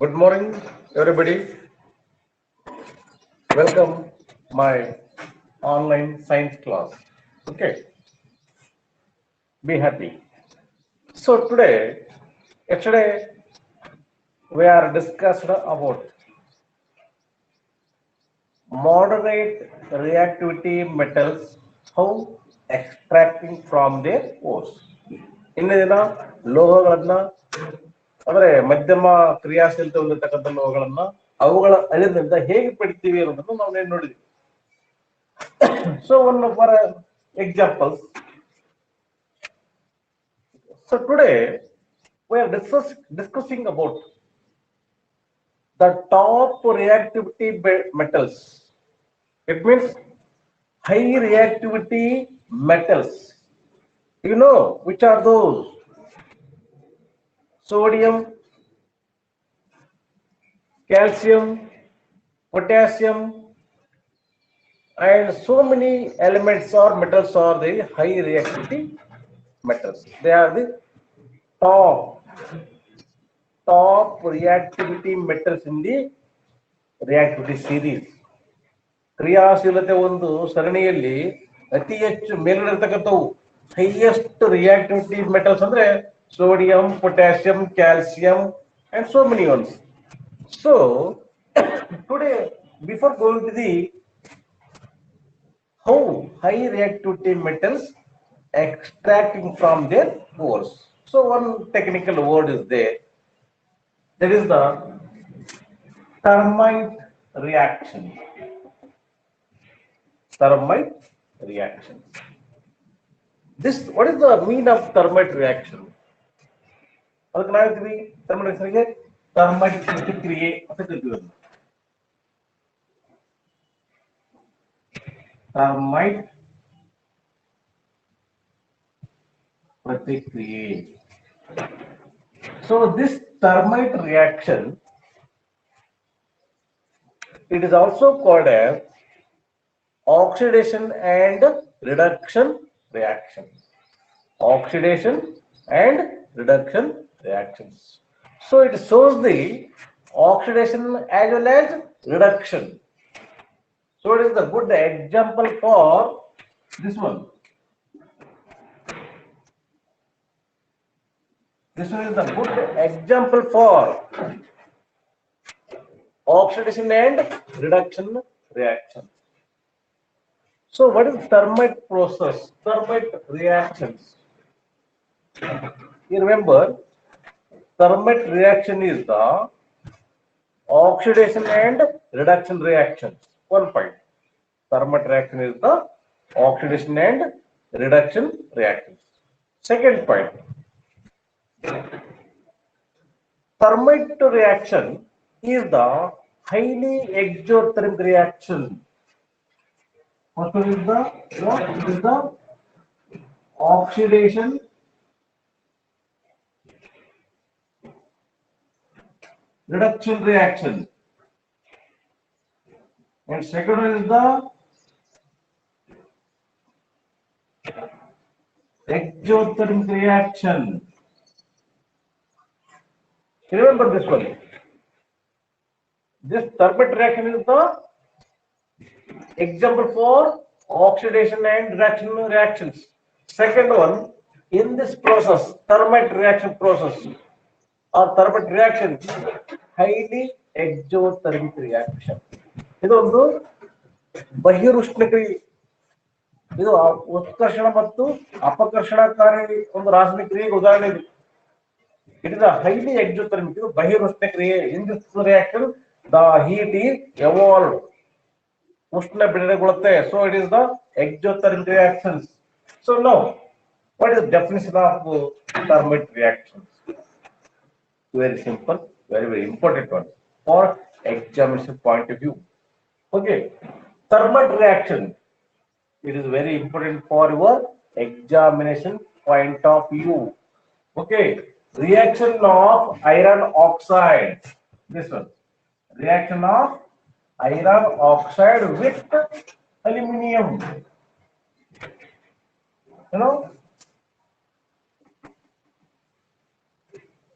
Good morning, everybody. Welcome my online science class. Okay, be happy. So yesterday we are discussed about moderate reactivity metals, how extracting from their ores. ಇಂದಿನ ದಿನ ಲೋಹಗಳನ್ನ ಅಂದ್ರೆ ಮಧ್ಯಮ ಕ್ರಿಯಾಶೀಲತೆ ಹೊಂದಿರತಕ್ಕಂಥ ಲೋಹಗಳನ್ನ ಅವುಗಳ ಅಳಿದಿಂದ ಹೇಗೆ ಪಡಿತೀವಿ ಅನ್ನೋದನ್ನು ನಾವು ನೋಡಿದ್ವಿ. So one for examples. So today we are discussing about the top reactivity metals. It means high reactivity metals. You know which are those? Sodium, calcium, potassium, and so many elements or metals are the high reactivity metals. They are the top reactivity metals in the reactivity series. ಕ್ರಿಯಾಶೀಲತೆ ಒಂದು ಸರಣಿಯಲ್ಲಿ ಅತಿ ಹೆಚ್ಚು ಮೇಲಿರತಕ್ಕಂಥವು highest reactivity metals ಅಂದ್ರೆ sodium, potassium, calcium and so many ones. So today before going to the how high reactivity metals extracting from their ores. So one technical word is there. That is the thermite reaction. Thermite reaction. This, what is the meaning of thermite reaction? ಅದಕ್ಕೆ ನಾವಿದ್ವಿ thermite reaction thermite ಪ್ರತಿಕ್ರಿಯೆ ಅಂತ ಕರೀತೀವಿ. Thermite ಪ್ರತಿಕ್ರಿಯೆ. So this thermite reaction, it is also called as oxidation and reduction reaction. Oxidation and reduction reactions. So it shows the oxidation as well as reduction. So it is the good example for this one. This one is the good example for oxidation and reduction reaction. So what is thermite process? Thermite reactions. You remember, thermite reaction is the oxidation and reduction reactions. One point. Thermite reaction is the oxidation and reduction reactions. Second point. Thermite reaction is the highly exothermic reaction. What is the what? It is the oxidation reduction reaction. And second one is the exothermic reaction. Remember this one. This thermite reaction is the example for oxidation and reduction reactions. Second one, in this process, thermite reaction process or thermite reaction, highly exothermic reaction. ಇದು ಒಂದು ಬಹಿರುಷ್ಣ ಕ್ರಿಯೆ. ಇದು ಉತ್ಕರ್ಷಣ ಮತ್ತು ಅಪಕರ್ಷಣಕಾರಿ ಒಂದು ರಾಸಾಯನಿಕ ಕ್ರಿಯೆಗೆ ಉದಾಹರಣೆ ಇದೆ. It is a highly exothermic, ಬಹಿರುಷ್ಣ ಕ್ರಿಯೆ. In this reaction, the heat is evolved. ಉಷ್ಣ ಬಿಡುಗಡೆಗೊಳ್ಳುತ್ತೆ. So it is the exothermic reactions. So now, what is the definition of thermite reactions? Very simple, very important one for examination point of view. Okay, thermite reaction, it is very important for your examination point of view. Okay, reaction of iron oxide, this one, reaction of iron oxide with aluminum. You know,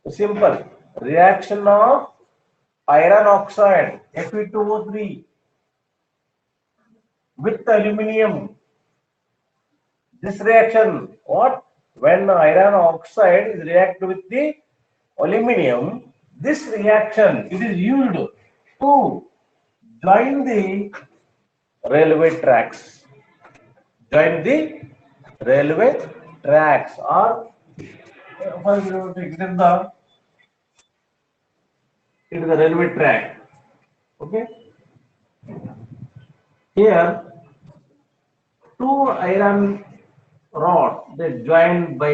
simple reaction of iron oxide Fe2O3 with aluminum. This reaction, what? When iron oxide is reacted with the aluminum, this reaction it is used to join the railway tracks. Join the railway tracks or for example, it is the railway track. Okay. Here two iron rods they joined by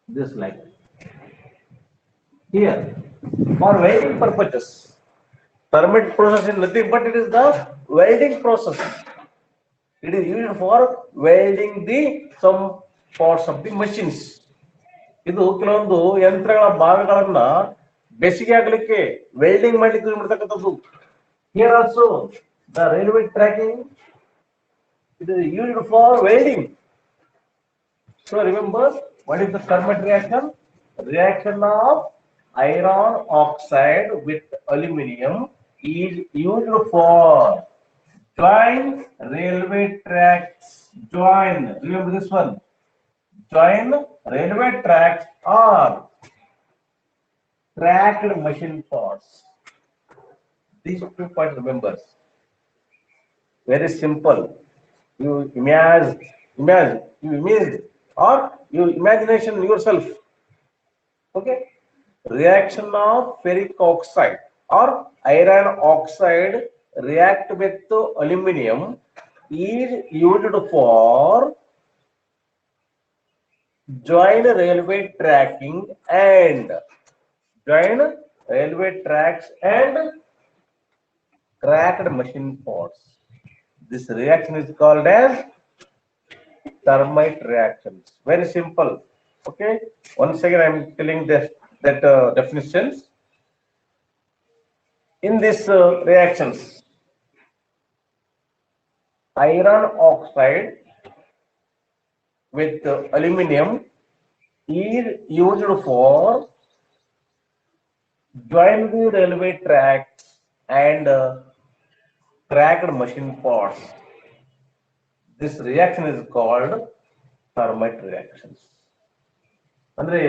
this line. Here for welding purposes. Thermite process is nothing but it is the welding process. It is used for welding the some parts of the machines. ಇದು ಕೆಲವೊಂದು ಯಂತ್ರಗಳ ಭಾಗಗಳನ್ನ ಬೆಸಿಗೆ ಹಾಕಲಿಕ್ಕೆ welding ಮಾಡಲಿಕ್ಕೆ use ಮಾಡತಕ್ಕಂಥದ್ದು. Here also the railway tracking it is used for welding. So remember what is the thermite reaction? Reaction of iron oxide with aluminum is used for join railway tracks. Join. Remember this one. Join railway tracks or tracked machine parts. These 2 points remember. Very simple. You imagine or you imagination yourself. Okay. Reaction of ferric oxide or iron oxide react with aluminum is used for join railway tracking and join railway tracks and cracked machine parts. This reaction is called as thermite reactions. Very simple. Okay. Once again, I am telling that definitions. In this reactions, iron oxide with aluminum is used for join the railway tracks and cracked machine parts. This reaction is called thermite reactions. ಅಂದ್ರೆ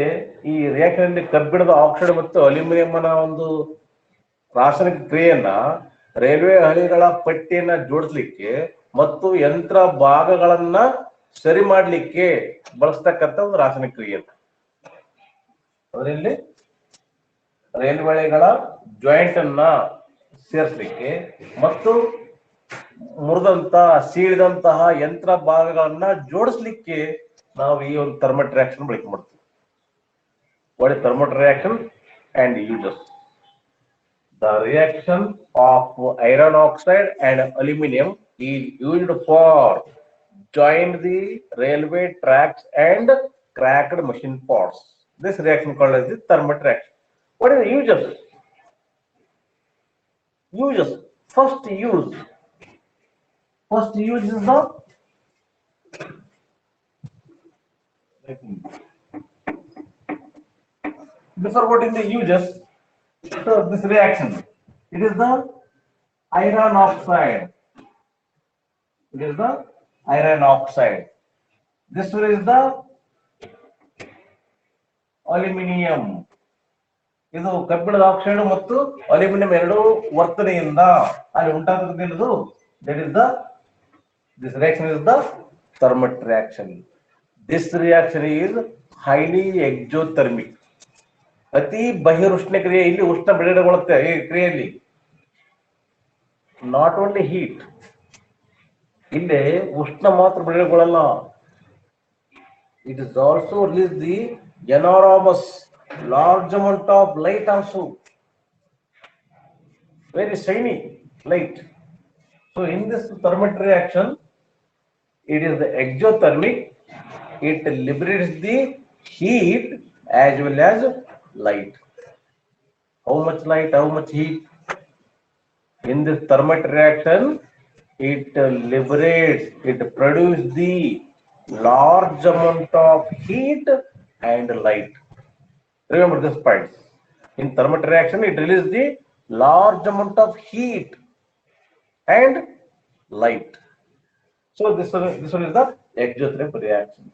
ಈ reaction ಕಬ್ಬಿಣದ oxide ಮತ್ತು aluminium ನ ಒಂದು ರಾಸಾಯನಿಕ ಕ್ರಿಯೆಯನ್ನ railway ಹಳಿಗಳ ಪಟ್ಟಿಯನ್ನ ಜೋಡಿಸಲಿಕ್ಕೆ ಮತ್ತು ಯಂತ್ರ ಭಾಗಗಳನ್ನ ಸರಿ ಮಾಡಲಿಕ್ಕೆ ಬಳಸ್ತಕ್ಕಂಥ ಒಂದು ರಾಸಾಯನಿಕ ಕ್ರಿಯೆ. ಅದರಲ್ಲಿ ರೈಲ್ವೆ ಹಳಿಗಳ ಜಾಯಿಂಟ್ ಅನ್ನ ಸೇರಿಸಲಿಕ್ಕೆ ಮತ್ತು ಮುರಿದಂತಹ ಸೀಳಿದಂತಹ ಯಂತ್ರ ಭಾಗಗಳನ್ನ ಜೋಡಿಸಲಿಕ್ಕೆ ನಾವು ಈ ಒಂದು ಥರ್ಮಟ್ ರಿಯಾಕ್ಷನ್ ಬಳಕೆ ಮಾಡ್ತೀವಿ. What is thermite reaction and uses? The reaction of iron oxide and aluminum is used for join the railway tracks and cracked machine parts. This reaction called as the thermite reaction. What is the uses? Uses. First use is the before what is the uses? So this reaction, it is the iron oxide. It is the iron oxide. This one is the aluminum. ಇದು ಕಬ್ಬಿಣದ oxide ಮತ್ತು aluminium ಎರಡು ವರ್ತನೆಯಿಂದ ಅಲ್ಲಿ ಉಂಟಾಗುತ್ತದೆ. That is this reaction is the thermite reaction. This reaction is highly exothermic. ಅತಿ ಬಹಿರುಷ್ಣ ಕ್ರಿಯೆ. ಇಲ್ಲಿ ಉಷ್ಣ ಬಿಡುಗಡೆಗೊಳ್ಳುತ್ತೆ ಈ ಕ್ರಿಯೆಯಲ್ಲಿ. ನಾಟ್ ಓನ್ಲಿ ಹೀಟ್, ಇಲ್ಲಿ ಉಷ್ಣ ಮಾತ್ರ ಬಿಡುಗಡೆಗೊಳ್ಳಲ್ಲ. It is also release the enormous large amount of light also, very shiny light. So in this thermite reaction, it is the exothermic. It liberates the heat as well as light. How much light, how much heat? In this thermite reaction, it liberates, it produces the large amount of heat and light. Remember this point. In thermite reaction, it releases the large amount of heat and light. So this one is the exothermic reaction.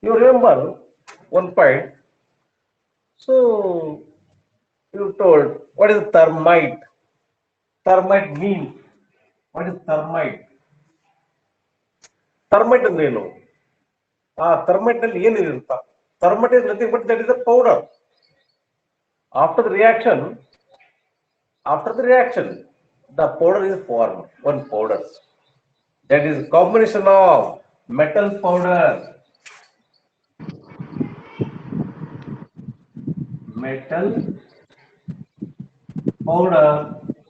You remember one point. So you told what is thermite? Thermite mean? What is thermite? Thermite ಅಂದ್ರೇನು? thermite ನಲ್ಲಿ ಏನಿದೆ ಅಂತ? Thermite is nothing but that is a powder. After the reaction, the powder is formed. One powder. That is combination of metal powder,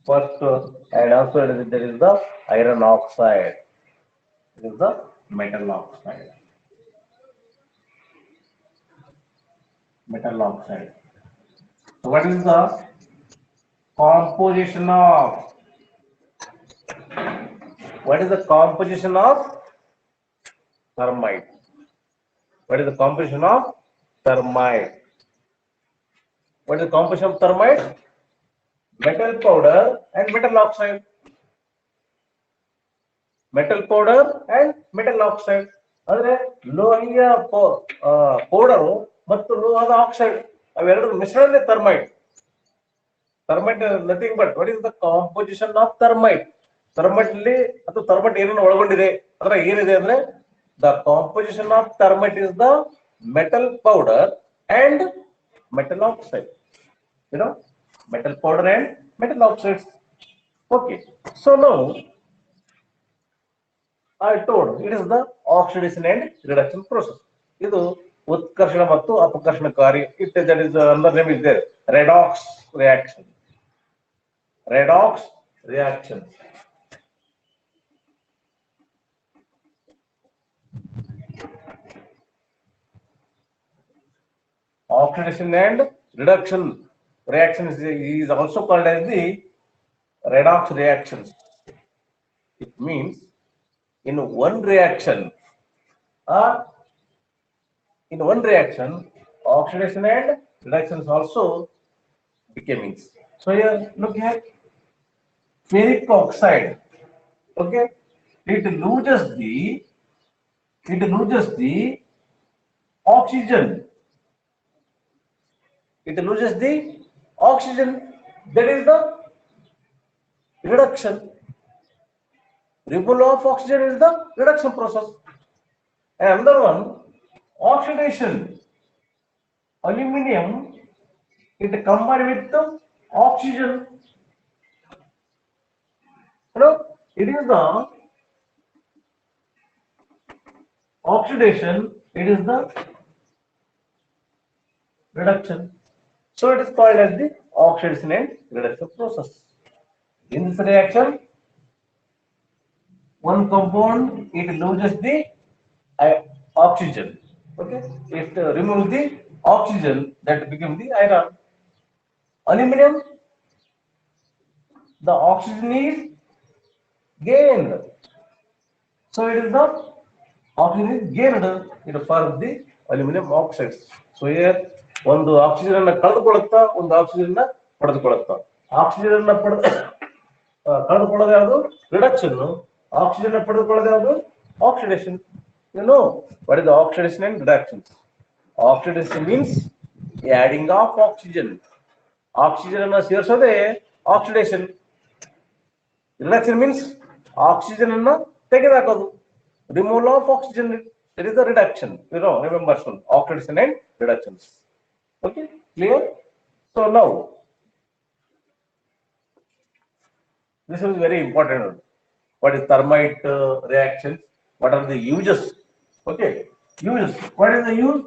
first, and also there is the iron oxide. This is the metal oxide. So what is the composition of? What is the composition of thermite? What is the composition of thermite? What is the composition of thermite? Metal powder and metal oxide. Metal powder and metal oxide. ಅಂದ್ರೆ ಲೋಹೀಯ powder ಮತ್ತು ಲೋಹದ oxide ಅವೆರಡರ ಮಿಶ್ರಣನೇ thermite. Thermite nothing but what is the composition of thermite? Thermite ಅಲ್ಲಿ ಅಥವಾ thermite ಏನನ್ನು ಒಳಗೊಂಡಿದೆ ಅಂದ್ರೆ ಏನಿದೆ ಅಂದ್ರೆ the composition of thermite is the metal powder and metal oxide. You know, metal powder and metal oxides. Okay, so now I told it is the oxidation and reduction process. ಇದು ಉತ್ಕರ್ಷಣ ಮತ್ತು ಅಪಕರ್ಷಣಕಾರಿ. That is another name is there. Redox reaction. Oxidation and reduction reaction is also called as the redox reaction. It means in one reaction, oxidation and reduction is also becoming. So here look at ferric oxide. Okay, it loses the oxygen. That is the reduction. Removal of oxygen is the reduction process. And another one, oxidation. Aluminium, it combined with the oxygen. You know, it is the oxidation, it is the reduction. So it is called as the oxidation and reduction process. In this reaction, one compound, it loses the oxygen. Okay, it removes the oxygen, that becomes the iron. Aluminum, the oxygen is gained. So it is the oxygen is gained, it forms the aluminum oxides. So here ಒಂದು oxygen ಅನ್ನ ಕಳೆದುಕೊಳ್ಳುತ್ತಾ, ಒಂದು oxygen ನ ಪಡೆದುಕೊಳ್ಳುತ್ತಾ. Oxygen ಅನ್ನ ಕಳೆದುಕೊಳ್ಳೋದು ಯಾವುದು? Reduction. Oxygen ನ ಪಡೆದುಕೊಳ್ಳೋದು ಯಾವುದು? Oxidation. You know what is the oxidation and reduction? Oxidation means adding of oxygen. Oxygen ಅನ್ನ ಸೇರಿಸೋದೇ oxidation. Reduction means oxygen ಅನ್ನ ತೆಗೆದುಹಾಕೋದು. Removal of oxygen, it is the reduction. You know, remember soon, oxidation and reductions. Okay, clear? So now, this is very important. What is thermite reaction? What are the uses? Okay, uses. What is the use?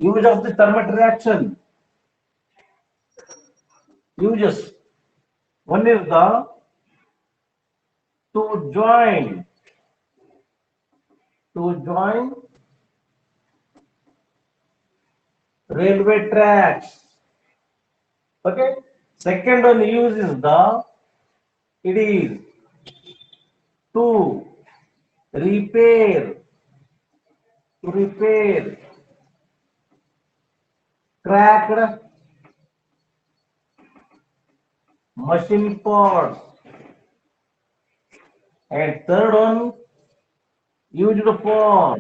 Use of the thermite reaction. Uses. One is the to join railway tracks. Okay. Second one use is it is to repair cracked machine parts, and third one used for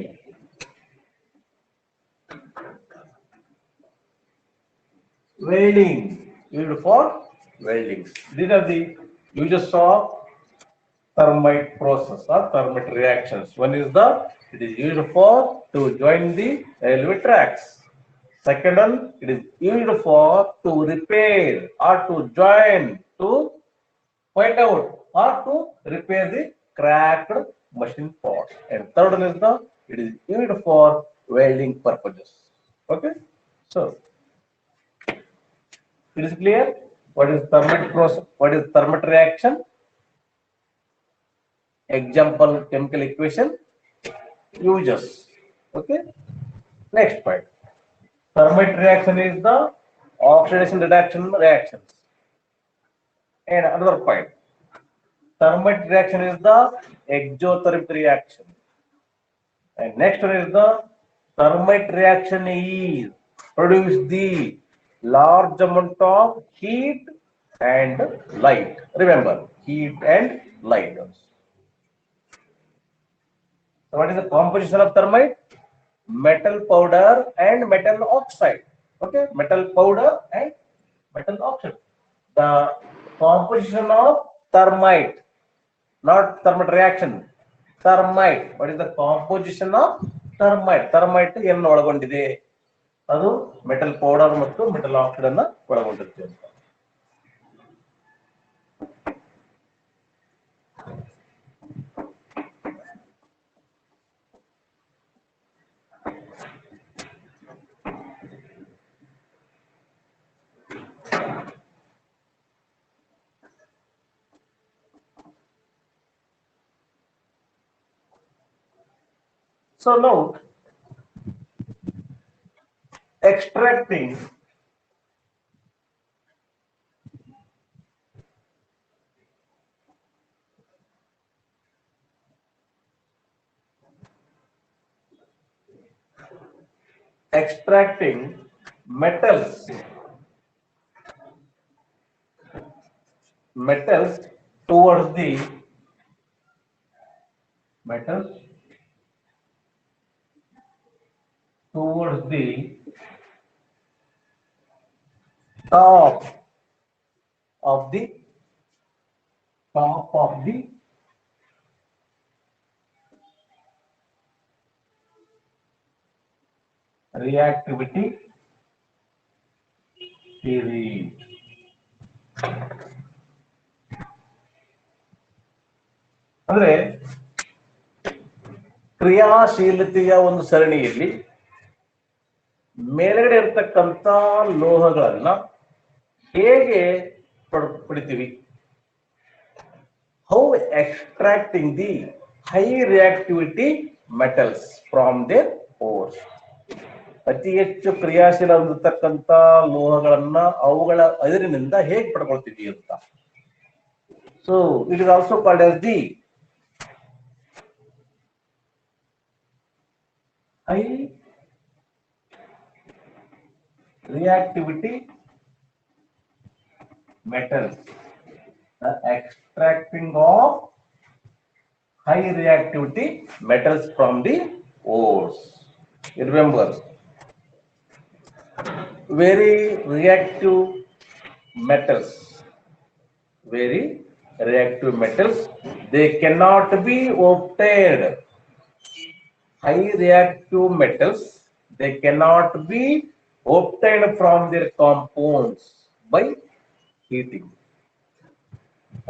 welding. Used for welding. These are the uses of thermite process or thermite reactions. One is it is used for to join the railway tracks. Second one, it is used for to repair or to join to point out or to repair the cracked machine parts. And third one is it is used for welding purposes. Okay, so it is clear what is thermite process, what is thermite reaction. Example chemical equation uses. Okay, next point. Thermite reaction is the oxidation reduction reactions. And another point. Thermite reaction is the exothermic reaction. And next one is the thermite reaction is produce the large amount of heat and light. Remember, heat and light. So what is the composition of thermite? Metal powder and metal oxide. Okay, metal powder and metal oxide. The composition of thermite, not thermite reaction. Thermite. What is the composition of thermite? Thermite ಏನು ಒಳಗೊಂಡಿದೆ? ಅದು metal powder ಮತ್ತು metal oxide ಅನ್ನು ಒಳಗೊಂಡಿರುತ್ತೆ. So now, extracting metals towards the metals towards the top of the reactivity series. ಅಂದ್ರೆ ಕ್ರಿಯಾಶೀಲತೆಯ ಒಂದು ಸರಣಿಯಲ್ಲಿ ಮೇಲ್ಗಡೆ ಇರತಕ್ಕಂತ ಲೋಹಗಳನ್ನ ಹೇಗೆ ಪಡಿತೀವಿ? How extracting the high reactivity metals from their ores. ಅತಿ ಹೆಚ್ಚು ಕ್ರಿಯಾಶೀಲ ಹೊಂದಿರತಕ್ಕಂತ ಲೋಹಗಳನ್ನ ಅವುಗಳ ಅದಿರಿನಿಂದ ಹೇಗೆ ಪಡ್ಕೊಳ್ತೀವಿ ಅಂತ. So it is also called as the high reactivity metals. The extracting of high reactivity metals from the ores. You remember, very reactive metals, they cannot be obtained. High reactive metals, they cannot be obtained from their compounds by heating.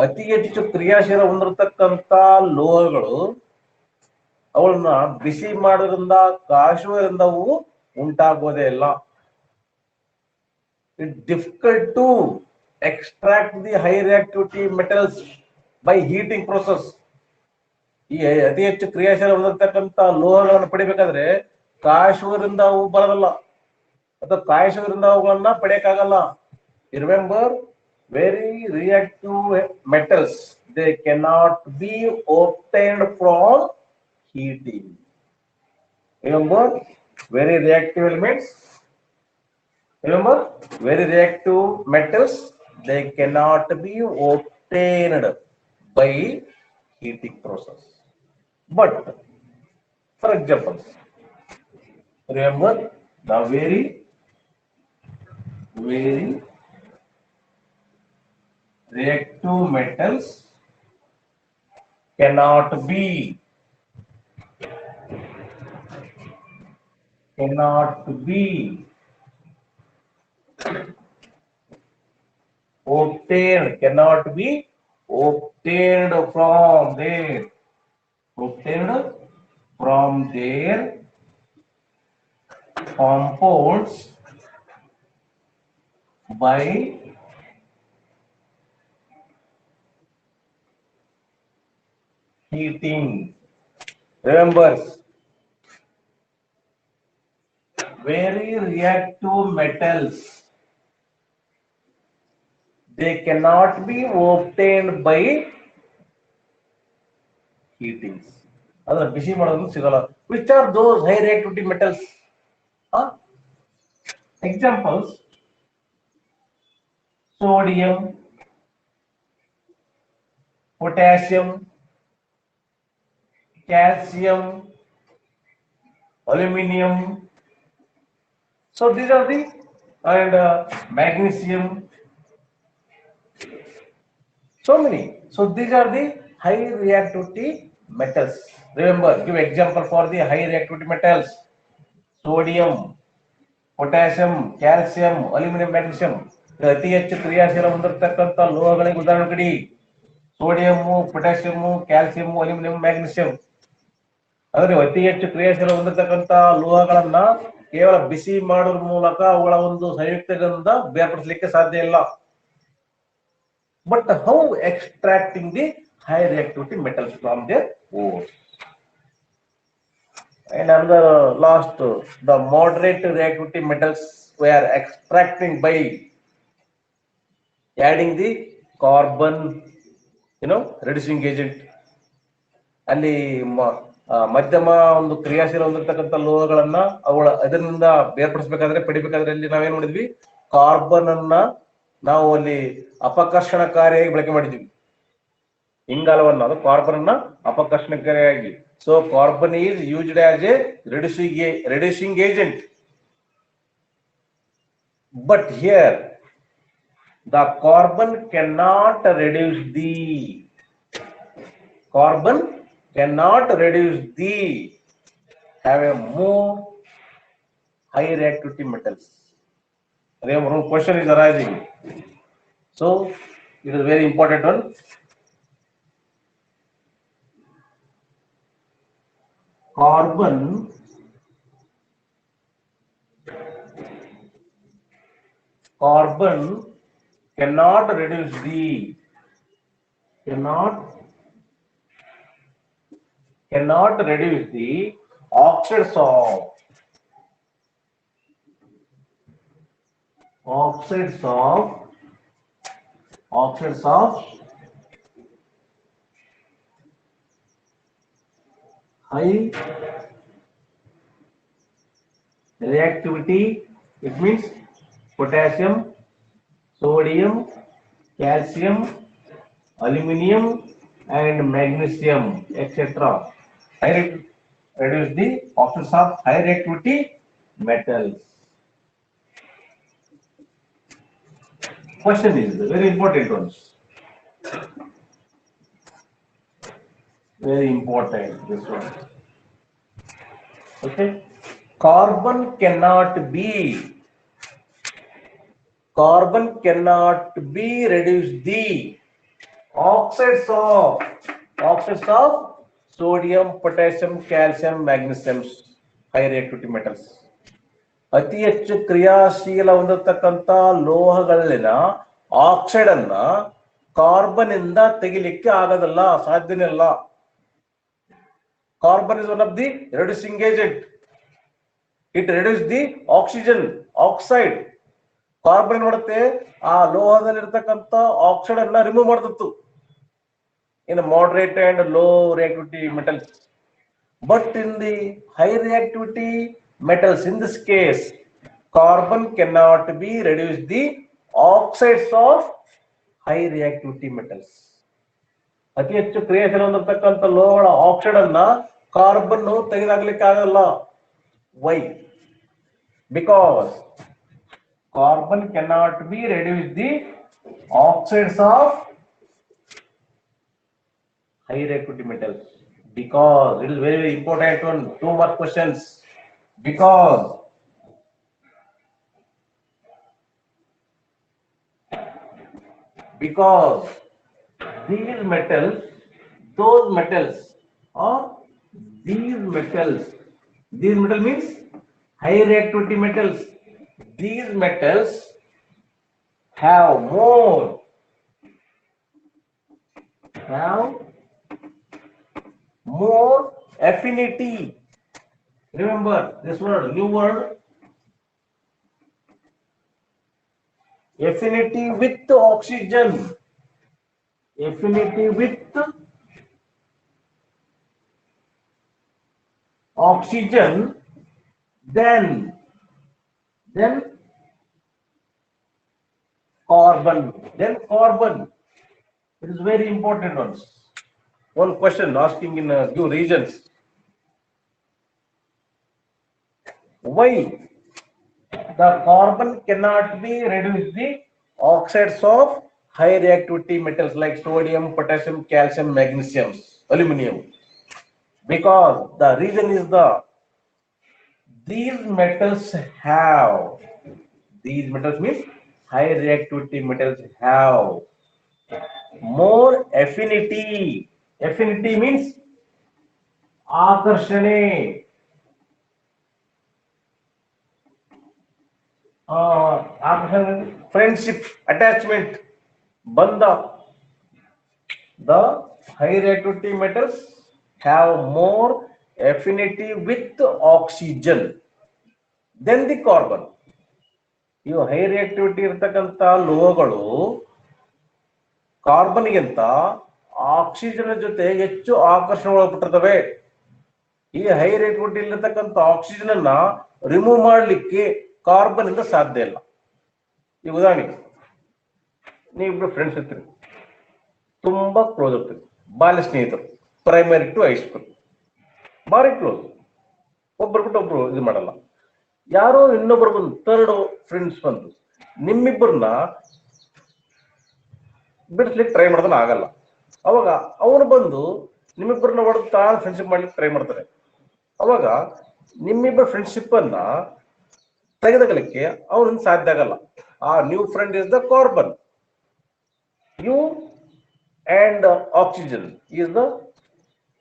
ಅತಿ ಹೆಚ್ಚು ಕ್ರಿಯಾಶೀಲ ಹೊಂದಿರತಕ್ಕಂತ ಲೋಹಗಳು ಅವಳನ್ನ ಬಿಸಿ ಮಾಡೋದ್ರಿಂದ ಕಾಶುವುದರಿಂದ ಅವು ಉಂಟಾಗೋದೇ ಇಲ್ಲ. It's difficult to extract the high reactivity metals by heating process. ಈ ಅತಿ ಹೆಚ್ಚು ಕ್ರಿಯಾಶೀಲ ಹೊಂದಿರತಕ್ಕಂತ ಲೋಹಗಳನ್ನು ಪಡಿಬೇಕಾದ್ರೆ ಕಾಶುವುದರಿಂದ ಅವು ಬರೋದಲ್ಲ ಅಥವಾ ಕಾಯಿಸುವುದರಿಂದ ಅವುಗಳನ್ನ ಪಡೆಯಕ್ಕಾಗಲ್ಲ. Remember, very reactive metals, they cannot be obtained from heating. Remember, very reactive elements, Remember, very reactive metals, they cannot be obtained by heating process. But for example, remember the very reactive metals cannot be obtained from their compounds by heating. Remember, very reactive metals, they cannot be obtained by heating. ಅದನ್ನ ಬಿಸಿ ಮಾಡೋದು ಸಿಗಲ್ಲ. Which are those high reactivity metals? Huh? Examples: sodium, potassium, calcium, aluminum. So these are the, and magnesium. So many. So these are the high reactivity metals. Remember, give example for the high reactivity metals: sodium, potassium, calcium, aluminum, magnesium. ಅತಿ ಹೆಚ್ಚು ಕ್ರಿಯಾಶೀಲ ಹೊಂದಿರತಕ್ಕಂಥ ಲೋಹಗಳಿಗೆ ಉದಾಹರಣೆ ಕೊಡಿ: sodium, potassium, calcium, aluminium, magnesium. ಅಂದ್ರೆ ಅತಿ ಹೆಚ್ಚು ಕ್ರಿಯಾಶೀಲ ಹೊಂದಿರತಕ್ಕಂಥ ಲೋಹಗಳನ್ನ ಕೇವಲ ಬಿಸಿ ಮಾಡೋದ್ರ ಮೂಲಕ ಅವುಗಳ ಒಂದು ಸಂಯುಕ್ತದಿಂದ ಬೇರ್ಪಡಿಸಲಿಕ್ಕೆ ಸಾಧ್ಯ ಇಲ್ಲ. But how extracting the high reactivity metals from their ores? And another last, the moderate reactivity metals we are extracting by adding the carbon, reducing agent. ಅಲ್ಲಿ ಮಧ್ಯಮ ಒಂದು ಕ್ರಿಯಾಶೀಲ ಹೊಂದಿರತಕ್ಕಂಥ ಲೋಹಗಳನ್ನ ಅವುಗಳ ಅದರಿಂದ ಬೇರ್ಪಡಿಸಬೇಕಾದ್ರೆ ಪಡಿಬೇಕಾದ್ರೆ ಅಲ್ಲಿ ನಾವೇನ್ ಮಾಡಿದ್ವಿ, ಕಾರ್ಬನ್ ಅನ್ನ ನಾವು ಅಲ್ಲಿ ಅಪಕರ್ಷಣಕಾರಿಯಾಗಿ ಬಳಕೆ ಮಾಡಿದ್ವಿ. ಇಂಗಾಲವನ್ನ, ಅದು ಕಾರ್ಬನ್ ಅನ್ನ ಅಪಕರ್ಷಣಕಾರಿಯಾಗಿ. So carbon is used as a reducing agent. But here the carbon cannot reduce have a more high reactivity metals. Remember, question is arising. So it is a very important one. Carbon cannot reduce the oxides of high reactivity. It means potassium, sodium, calcium, aluminum and magnesium, etc. Reduce the oxides of high reactivity metals. Question is very important ones. Very important, this one. Okay. Carbon cannot be reduced the oxides of sodium, potassium, calcium, magnesium, high reactivity metals. ಅತಿ ಹೆಚ್ಚು ಕ್ರಿಯಾಶೀಲ ಹೊಂದಿರತಕ್ಕಂಥ ಲೋಹಗಳಲ್ಲಿನ oxide ಅನ್ನ carbon ಇಂದ ತೆಗಿಲಿಕ್ಕೆ ಆಗೋದಿಲ್ಲ, ಸಾಧ್ಯನೇ ಇಲ್ಲ. Carbon is one of the reducing agent. It reduces the oxide. Carbon ಏನ್ ಮಾಡುತ್ತೆ, ಆ ಲೋಹದಲ್ಲಿರ್ತಕ್ಕಂಥ ಆಕ್ಸೈಡ್ ಅನ್ನ ರಿಮೂವ್ ಮಾಡ್ತಿತ್ತು in moderate and low reactivity metals. But in the high reactivity metals, in this case carbon cannot be reduced the oxides of high reactivity metals. ಅತಿ ಹೆಚ್ಚು ಕ್ರಿಯಾಶೀಲ ಹೊಂದಿರತಕ್ಕಂಥ ಲೋಹಗಳ ಆಕ್ಸೈಡ್ ಅನ್ನ ಕಾರ್ಬನ್ ತೆಗೆದಾಕ್ಲಿಕ್ಕೆ ಆಗಲ್ಲ. Why? Because carbon cannot be reduced the oxides of high reactivity metals. Because it is very, very important one. 2 more questions. Because these metals, those metals, or these metals means high reactivity metals. These metals have more affinity. Remember this word, new word, affinity with oxygen. Affinity with oxygen, then carbon. It is very important ones. One question asking in a few regions. Why the carbon cannot be reduced the oxides of high reactivity metals like sodium, potassium, calcium, magnesium, aluminum? Because the reason is these metals means high reactivity metals have more affinity. Affinity means ಆಕರ್ಷಣೆ, friendship, attachment, banda. The high reactivity metals have more affinity with oxygen than the carbon. ಇವು high reactivity ಇರತಕ್ಕಂತ ಲೋಹಗಳು carbon ಗಿಂತ oxygen ಜೊತೆ ಹೆಚ್ಚು ಆಕರ್ಷಣೆ ಒಳಪಟ್ಟಿರ್ತವೆ. ಈ high reactivity ಇರತಕ್ಕಂತ ಆಕ್ಸಿಜನ್ ಅನ್ನ ರಿಮೂವ್ ಮಾಡ್ಲಿಕ್ಕೆ ಕಾರ್ಬನ್ ಇಂದ ಸಾಧ್ಯ ಇಲ್ಲ. ಈ ಉದಾಹರಣೆಗೆ ನೀವಿಬ್ರು ಫ್ರೆಂಡ್ಸ್ ಇರ್ತೀರಿ, ತುಂಬಾ ಕ್ಲೋಸ್ ಇರ್ತೀರಿ, ಬಾಲ್ಯ ಸ್ನೇಹಿತರು, ಪ್ರೈಮರಿ ಟು ಹೈಸ್ಕೂಲ್, ಬಾರಿ ಕ್ಲೋಸ್, ಒಬ್ರು ಬಿಟ್ಟು ಒಬ್ರು ಇದು ಮಾಡಲ್ಲ. ಯಾರೋ ಇನ್ನೊಬ್ರು ಬಂದು ಥರ್ಡ್ ಫ್ರೆಂಡ್ಸ್ ಬಂದು ನಿಮ್ಮಿಬ್ಬರನ್ನ ಬಿಡಿಸ್ಲಿಕ್ಕೆ ಟ್ರೈ ಮಾಡಿದ್ರೆ ಆಗಲ್ಲ. ಅವಾಗ ಅವನು ಬಂದು ನಿಮ್ಮಿಬ್ಬರನ್ನ ಹೊಡೆದು ತಾನು ಫ್ರೆಂಡ್ಶಿಪ್ ಮಾಡ್ಲಿಕ್ಕೆ ಟ್ರೈ ಮಾಡ್ತಾರೆ. ಅವಾಗ ನಿಮ್ಮಿಬ್ಬರ ಫ್ರೆಂಡ್ಶಿಪ್ ಅನ್ನ ತೆಗೆದಗಲಿಕ್ಕೆ ಅವನಿಂದ ಸಾಧ್ಯ ಆಗಲ್ಲ. A new friend is the carbon. You and oxygen is the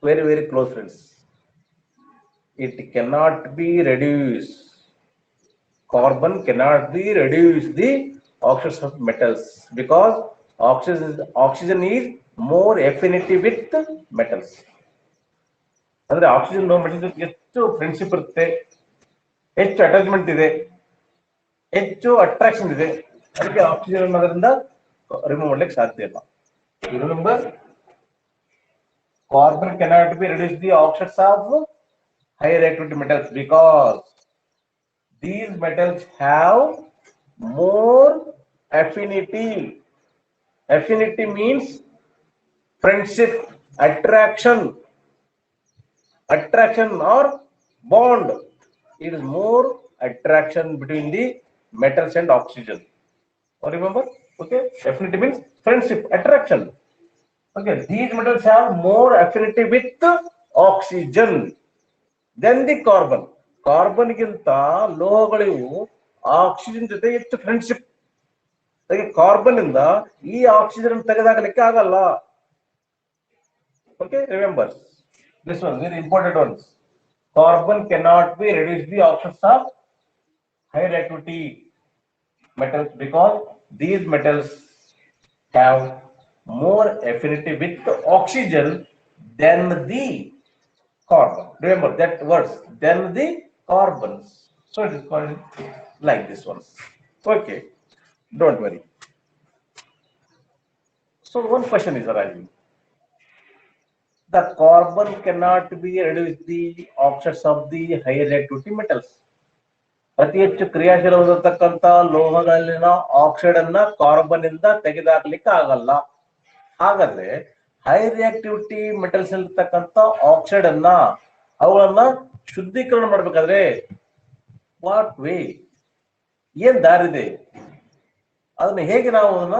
very very close friends. It cannot be reduced. Carbon cannot be reduced the oxides of metals because oxygen is more affinity with metals. ಅಂದ್ರೆ oxygen metal ಹೆಚ್ಚು friendship ಇರುತ್ತೆ, ಹೆಚ್ಚು attachment ಇದೆ, ಹೆಚ್ಚು attraction ಇದೆ. ಅದಕ್ಕೆ oxygen ಅನ್ನೋದ್ರಿಂದ remove ಮಾಡ್ಲಿಕ್ಕೆ ಸಾಧ್ಯ ಇಲ್ಲ. Remember, carbon cannot be reduce the oxides of high reactivity metals because these metals have more affinity. Affinity means friendship, attraction or bond. It is more attraction between the metals and oxygen. Remember, okay? Affinity means friendship, attraction. Okay, these metals have more affinity with oxygen then the carbon. Carbon ಗಿಂತ ಲೋಹಗಳಿವು oxygen ಜೊತೆ ಹೆಚ್ಚು friendship. ಹಾಗೆ carbon ಇಂದ ಈ oxygen ತೆಗೆದಾಕಲಿಕ್ಕೆ ಆಗಲ್ಲ. Okay, remember this one very important once. Carbon cannot be reduce the oxides of high reactivity metals because these metals have more affinity with oxygen than the carbon. Remember that words, than the carbons. So it is called like this one. Okay, don't worry. So one question is arising. The carbon cannot be reduced the oxides of the high reactivity metals. ಅತಿ ಹೆಚ್ಚು ಕ್ರಿಯಾಶೀಲ ಹೊಂದಿರತಕ್ಕಂತ ಲೋಹಗಳಲ್ಲಿನ oxide ಅನ್ನ carbon ಇಂದ ತೆಗೆದುಹಾಕ್ಲಿಕ್ಕೆ ಆಗಲ್ಲ. ಹಾಗಾದ್ರೆ high reactivity metals ಇರ್ತಕ್ಕಂಥ oxide ಅನ್ನ ಅವುಗಳನ್ನ ಶುದ್ಧೀಕರಣ ಮಾಡ್ಬೇಕಾದ್ರೆ ವಾಟ್ ವೇ, ಏನ್ ದಾರಿದೆ, ಅದನ್ನ ಹೇಗೆ ನಾವು ಅದನ್ನ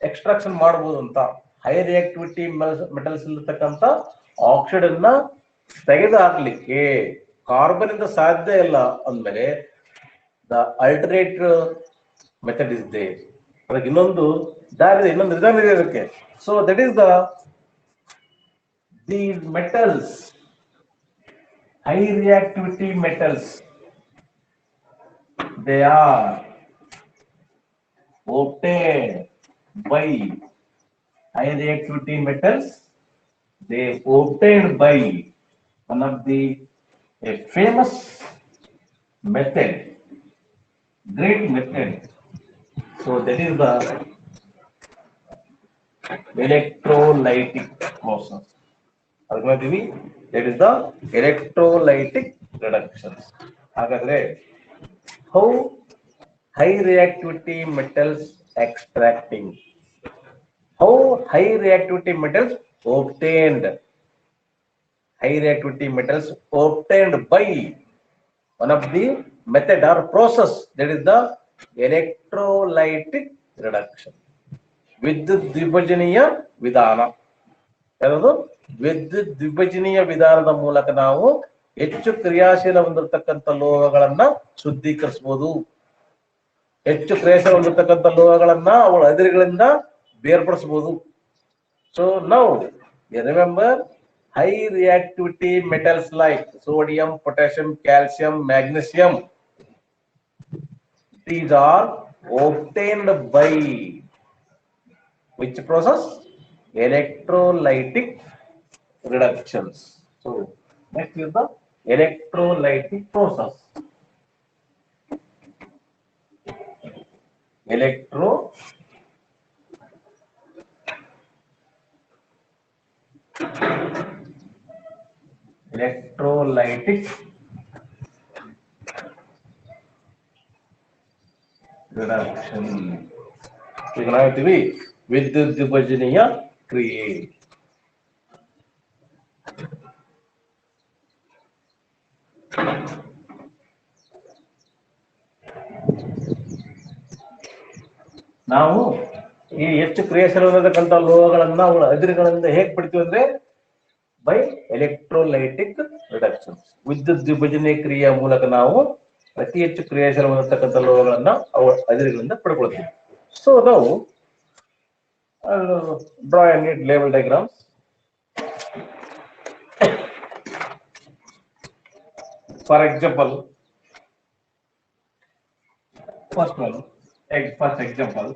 ಎಕ್ಸ್ಟ್ರಾಕ್ಷನ್ ಮಾಡಬಹುದು ಅಂತ. ಹೈ ರಿಯಾಕ್ಟಿವಿಟಿ ಮೆಟಲ್ಸ್ ಇರ್ತಕ್ಕಂಥ ಆಕ್ಸೈಡ್ ಅನ್ನ ತೆಗೆದು ಹಾಕ್ಲಿಕ್ಕೆ ಕಾರ್ಬನ್ ಇಂದ ಸಾಧ್ಯ ಇಲ್ಲ ಅಂದ್ಮೇಲೆ the alternate method is there, ಅದಕ್ಕೆ ಇನ್ನೊಂದು ದಾರಿ, ಇನ್ನೊಂದು ವಿಧಾನ ಇದೆ ಅದಕ್ಕೆ. So that is the metals, high reactivity metals, they are obtained by high reactivity metals. They obtained by one of the a famous method, great method. So that is the electrolytic process. That is the electrolytic reductions. ಹಾಗಾದ್ರೆ how high reactivity metals extracting, how high reactivity metals obtained, high reactivity metals obtained by one of the method or process, that is the electrolytic reduction. ವಿದ್ಯುತ್ ದ್ವಿಭಜನೀಯ ವಿಧಾನ, ಯಾವುದು ವಿದ್ಯುತ್ ದ್ವಿಭಜನೀಯ ವಿಧಾನದ ಮೂಲಕ ನಾವು ಹೆಚ್ಚು ಕ್ರಿಯಾಶೀಲ ಹೊಂದಿರತಕ್ಕಂಥ ಲೋಹಗಳನ್ನ ಶುದ್ಧೀಕರಿಸಬಹುದು. ಹೆಚ್ಚು ಕ್ರಿಯಾಶೀಲ ಹೊಂದಿರತಕ್ಕಂಥ ಲೋಹಗಳನ್ನ ಅವಳ ಅದಿರುಗಳಿಂದ ಬೇರ್ಪಡಿಸಬಹುದು. So now remember, high reactivity metals like sodium, potassium, calcium, magnesium, these are obtained by which process? Electrolytic reductions. So next is the electrolytic process. Electrolytic reduction. ಈಗ ನಾವು ಹೇಳ್ತೀವಿ ವಿದ್ಯುತ್ ದ್ವಿಭಜನೀಯ ಕ್ರಿಯೆ. ನಾವು ಈ ಹೆಚ್ಚು ಕ್ರಿಯಾಶೀಲವಾದಕ್ಕಂತ ಲೋಹಗಳನ್ನ ಅವಳ ಅದಿರುಗಳಿಂದ ಹೇಗೆ ಪಡಿತೀವಿ ಅಂದ್ರೆ ಬೈ ಎಲೆಕ್ಟ್ರೋಲೈಟಿಕ್ ರಿಡಕ್ಷನ್. ವಿದ್ಯುತ್ ವಿಭಜನೆ ಕ್ರಿಯೆಯ ಮೂಲಕ ನಾವು ಅತಿ ಹೆಚ್ಚು ಕ್ರಿಯಾಶೀಲವಾಗಿರ್ತಕ್ಕಂಥ ಲೋಹಗಳನ್ನ ಅವಳ ಅದಿರುಗಳಿಂದ ಪಡ್ಕೊಳ್ತೀವಿ. ಸೊ ನಾವು draw a neat label diagram. For example, first example,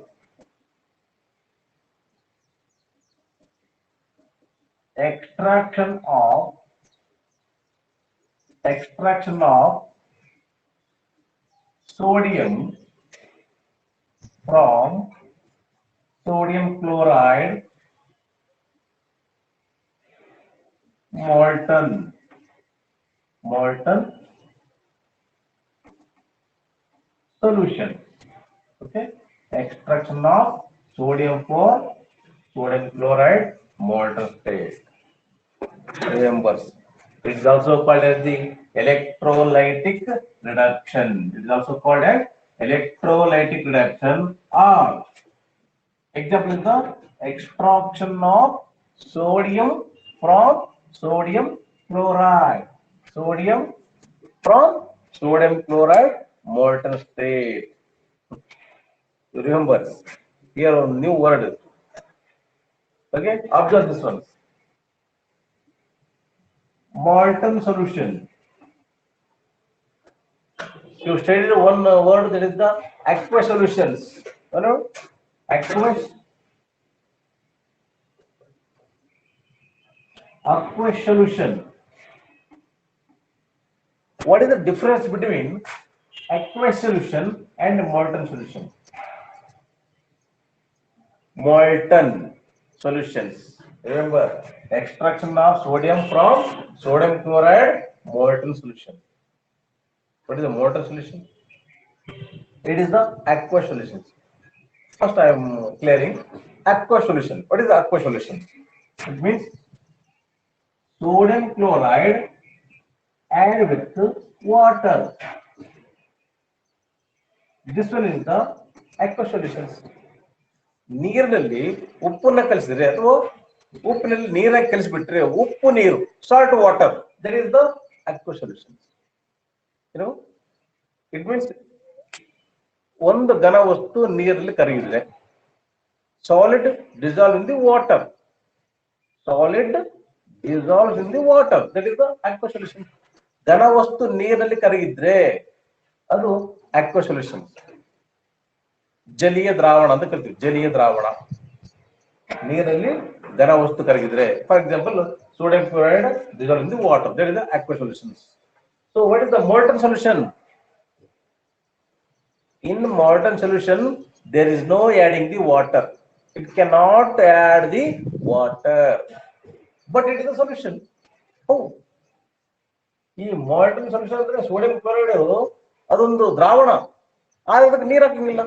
extraction of sodium from sodium chloride molten solution. Okay, extraction of sodium for sodium chloride molten state. Remember, it is also called as the electrolytic reduction. It is also called as electrolytic reduction, or example is the extraction of sodium from sodium chloride. Sodium from sodium chloride molten state. Remember, here a new word. Okay, observe this one. Molten solution. You studied one word, that is the aqueous solutions. You know, aqueous solution. What is the difference between aqueous solution and molten solution? Molten solutions. Remember, extraction of sodium from sodium chloride molten solution. What is the molten solution? It is the aqueous solution. First, I am clearing aqueous solution. What is the aqueous solution? It means sodium chloride add with water. This one is the aqueous solutions. ನೀರಿನಲ್ಲಿ ಉಪ್ಪನ್ನ ಕಲಿಸಿದ್ರೆ ಅಥವಾ ಉಪ್ಪಿನಲ್ಲಿ ನೀರಾಗಿ ಕಲಿಸಿಬಿಟ್ರೆ ಉಪ್ಪು ನೀರು salt water that is the aqueous solution. It means ಒಂದು ಘನ ವಸ್ತು ನೀರಲ್ಲಿ ಕರಗಿದ್ರೆ solid dissolve in the water. Solid dissolves in the water. That is the aqueous solution. ಘನ ವಸ್ತು ನೀರಿನಲ್ಲಿ ಕರಗಿದ್ರೆ ಅದು aqueous solution. ಜಲೀಯ ದ್ರಾವಣ ಅಂತ ಕರಿತೀವಿ. ಜಲೀಯ ದ್ರಾವಣ ನೀರಲ್ಲಿ ಘನ ವಸ್ತು ಕರಗಿದ್ರೆ, for example sodium chloride dissolved in the water. That is the aqueous solutions. So what is the molten solution? In molten solution there is no adding the water. It cannot add the water, but it is a solution. Oh, ಈ molten solution ಅಂದ್ರೆ sodium chloride ಅದೊಂದು ದ್ರಾವಣ, ಆದರೆ ಅದಕ್ಕೆ ನೀರು ಹಾಕಂಗಿಲ್ಲ.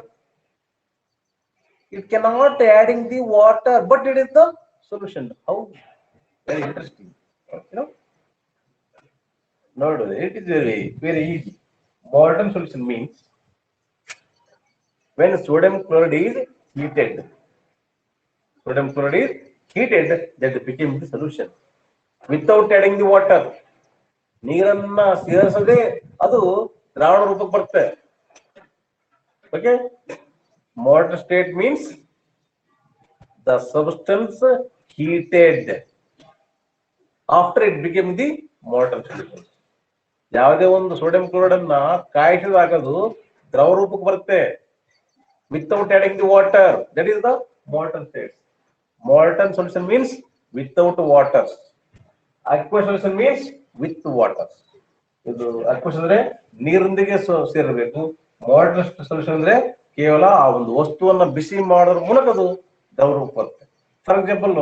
It cannot adding the water, but it is the solution. How? Very interesting. No, it is very easy. Molten solution means when sodium chloride is heated. Sodium chloride is heated, that became the solution without adding the water. ನೀರನ್ನ ಸೇರಿಸದೆ ಅದು ದ್ರಾವಣ ರೂಪಕ್ಕೆ ಬರುತ್ತೆ. Okay, molten state means the substance heated after it became the molten solution. ಯಾವುದೇ ಒಂದು sodium chloride ಅನ್ನ ಕಾಯಿಸಿದಾಗ ಅದು ದ್ರವ ರೂಪಕ್ಕೆ ಬರುತ್ತೆ without adding the water. That is the molten state. Molten solution means without water. Aqueous solution means with water. ಇದು aqueous ಅಂದ್ರೆ ನೀರೊಂದಿಗೆ ಸೇರಬೇಕು. molten solution ಅಂದ್ರೆ ಕೇವಲ ಆ ಒಂದು ವಸ್ತುವನ್ನ ಬಿಸಿ ಮಾಡೋದ್ರ ಮೂಲಕ ಅದು ದ್ರವ ರೂಪ ಬರುತ್ತೆ. ಫಾರ್ ಎಕ್ಸಾಂಪಲ್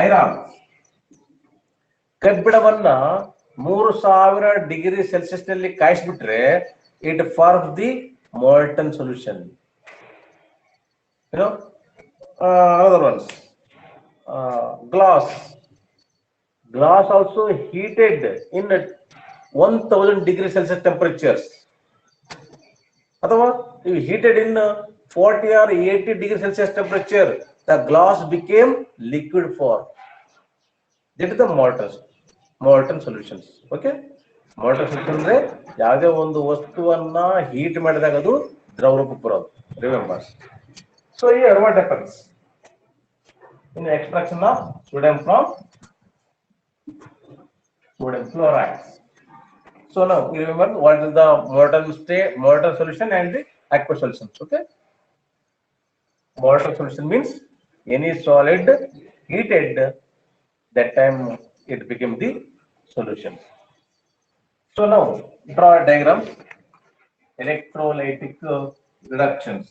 ಐರನ್, ಕಬ್ಬಿಣವನ್ನ 3000 ಡಿಗ್ರಿ ಸೆಲ್ಸಿಯಸ್ ನಲ್ಲಿ ಕಾಯಿಸ್ಬಿಟ್ರೆ it forms the molten solution. Other ones, glass also heated in 1000 degree Celsius temperatures, ಅಥವಾ heated in 40 or 80 degree Celsius temperature, the glass became liquid form. That is the molten solutions. Okay, molten solution ಅಂದ್ರೆ ಯಾವುದೇ ಒಂದು ವಸ್ತುವನ್ನ heat ಮಾಡಿದಾಗ ಅದು ದ್ರವ ರೂಪಕ್ಕೆ ಬರೋದು. Remember. So here what happens in the extraction of sodium from sodium chloride? So now you remember what is the molten solution and the aqueous solutions. Okay, molten solution means any solid heated, that time it became the solution. So now draw a diagram, electrolytic reductions.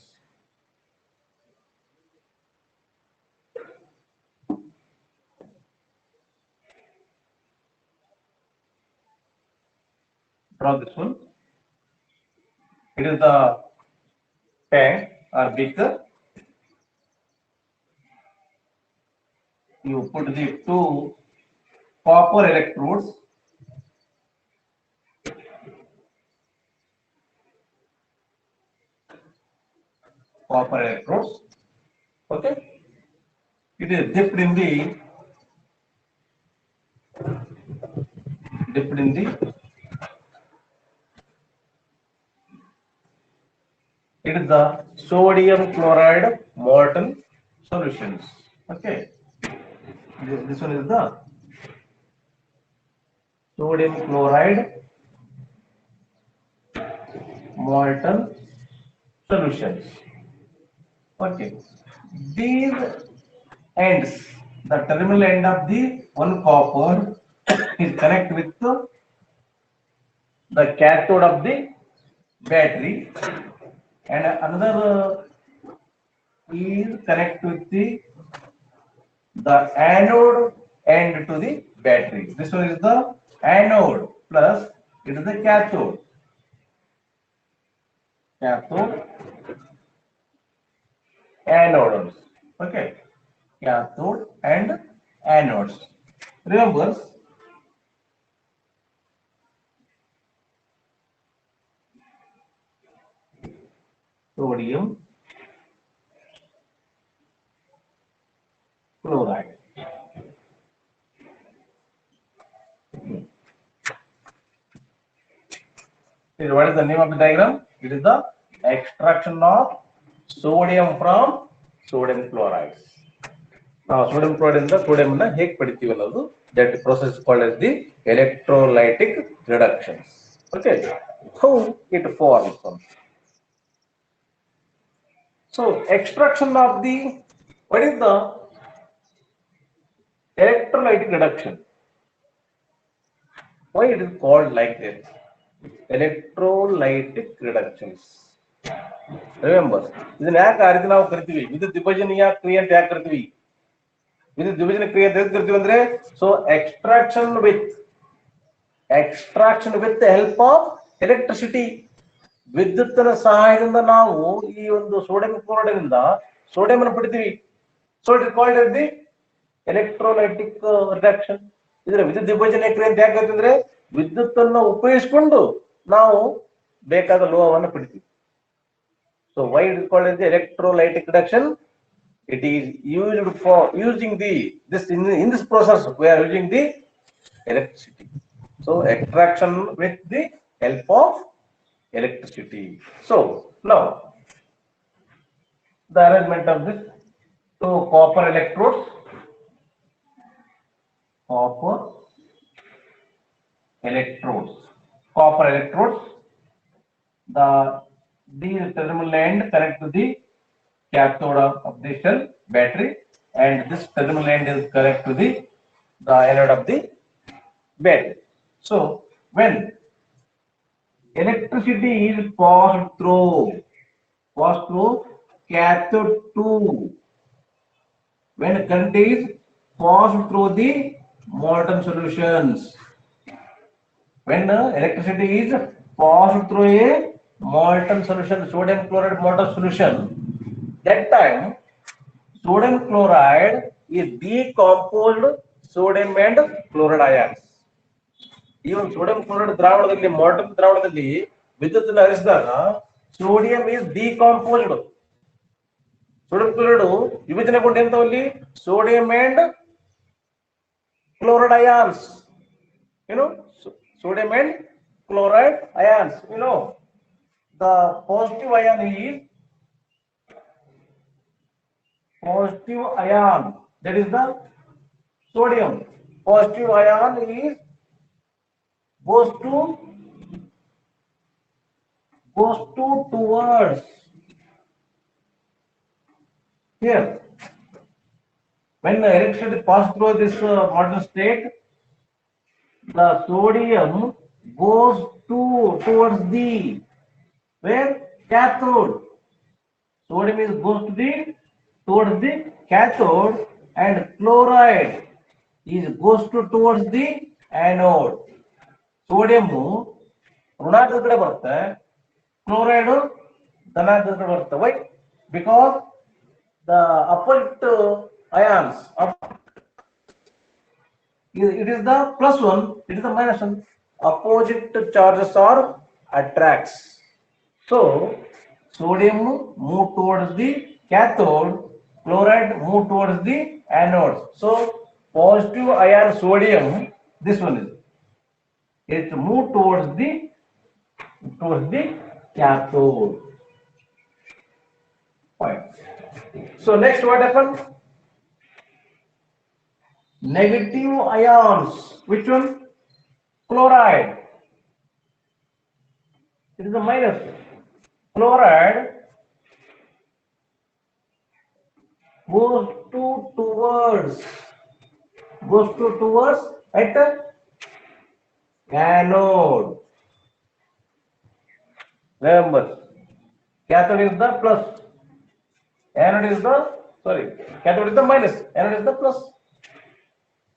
Draw this one. It is the tank or beaker. You put the two copper electrodes Okay, it is dipped in the it is the sodium chloride molten solutions. Okay, this one is the sodium chloride molten solutions. Okay, these ends, the terminal end of the one copper is connect with the cathode of the battery, and another is connect with the anode end to the battery. This one is the anode plus it is the cathode. cathode, anodes. Okay, cathode and anodes. Remember, sodium chloride. What is the name of the diagram? It is the extraction of sodium from sodium chloride. Now, sodium chloride in the sodium na hege padiತೀವಿ ಅನ್ನೋದು that process called as the electrolytic reductions. Okay, how it forms. So, extraction of the, what is the electrolytic reduction? Why it is called like that? Electrolytic reductions. Remember, ಇದನ್ನ ಯಾಕೆ ಆ ರೀತಿ ನಾವು ಕರಿತೀವಿ? ವಿದ್ಯುತ್ ವಿಭಜನೀಯ ಕ್ರಿಯೆ ಅಂತ ಯಾಕೆ ಕರಿತೀವಿ? ವಿದ್ಯುತ್ ವಿಭಜನೆ ಕ್ರಿಯೆ ಅಂತ ಯಾಕೆ ಕರಿತೀವಿ ಅಂದ್ರೆ, so extraction with the help of electricity. ವಿದ್ಯುತ್ತಿನ ಸಹಾಯದಿಂದ ನಾವು ಈ ಒಂದು ಸೋಡಿಯಂ ಕ್ಲೋರೈಡ್ ಇಂದ ಸೋಡಿಯಂ ಅನ್ನು ಪಡಿತೀವಿ. So it is called as the electrolytic reduction. ಇದರ ವಿದ್ಯುತ್ ವಿಭಜನೆ ಕ್ರಿಯೆ ಅಂತ ಯಾಕೆ ಅಂದ್ರೆ, ವಿದ್ಯುತ್ತನ್ನು ಉಪಯೋಗಿಸಿಕೊಂಡು ನಾವು ಬೇಕಾದ ಲೋಹವನ್ನು ಪಡಿತೀವಿ. So why it is called as the electrolytic reduction? It is used for using in this process we are using the electricity. So extraction with the help of electricity. So now the arrangement of this. So copper electrodes. These terminal end connect to the cathode of the cell battery, and this terminal end is connect to the anode of the battery. So when electricity is passed through cathode 2, when current is passed through the molten solutions, when electricity is passed through a molten solution, sodium chloride molten solution, that time sodium chloride is decomposed sodium and chloride ions. Even sodium chloride ದ್ರಾವಣದಲ್ಲಿ molten ದ್ರಾವಣದಲ್ಲಿ ವಿದ್ಯುತ್ತನ್ನು ಹರಿಸಿದಾಗ sodium is decomposed. sodium chloride ವಿಭಜನೆಗೊಂಡು ಎಂತವಲ್ಲಿ sodium and chloride ions. Sodium and chloride ions. The positive ion is positive ion, that is the sodium. Positive ion is goes towards here. When the electricity passes through this molten state, the sodium goes towards the where cathode. Sodium goes towards the cathode, and chloride goes towards the anode. Sodium ಋಣಾತ್ಮಕ ಕಡೆ ಬರುತ್ತೆ, chloride ಧನಾತ್ಮಕ ಕಡೆ ಬರುತ್ತೆ. Why? Because the opposite ions, it is the plus one, it is the minus one. Opposite charges are attracts. So sodium move towards the cathode, chloride move towards the anode. So positive ion sodium, this one is, it move towards the cathode. Fine. So next what happened? Negative ions. Which one? Chloride. It is a minus. Chloride goes towards at anode. Remember, cathode is the plus, anode is the cathode is the minus, anode is the plus.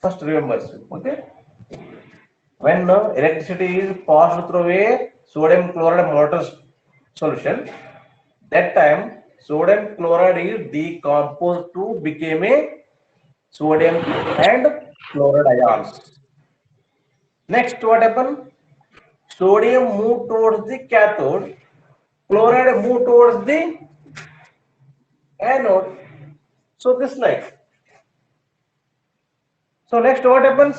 First remember, okay? When electricity is passed through a sodium chloride molten solution. That time sodium chloride is decomposed to became a sodium and chloride ions. Next, what happened? Sodium moved towards the cathode, chloride moved towards the anode. So this like. So next, what happens?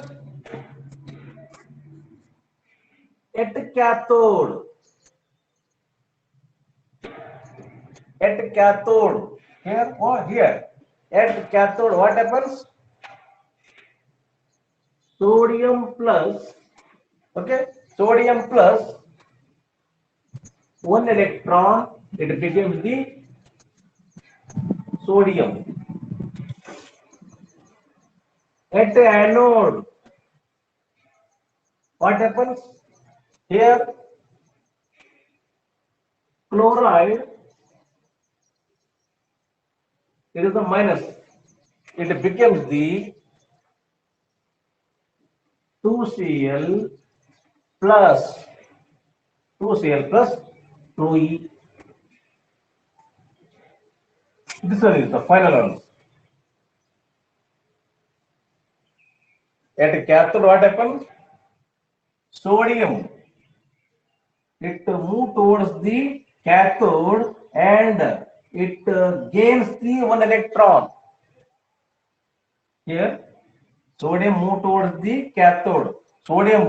At the cathode, here or here, at the cathode, what happens? Sodium plus, okay, sodium plus one electron, it becomes the sodium. At the anode, what happens? Here, chloride, it is the minus. It becomes the 2Cl plus 2Cl plus 2E. This one is the final one. At cathode, what happens? Sodium, it moves towards the cathode and it gains the one electron. Here, sodium move towards the cathode. Sodium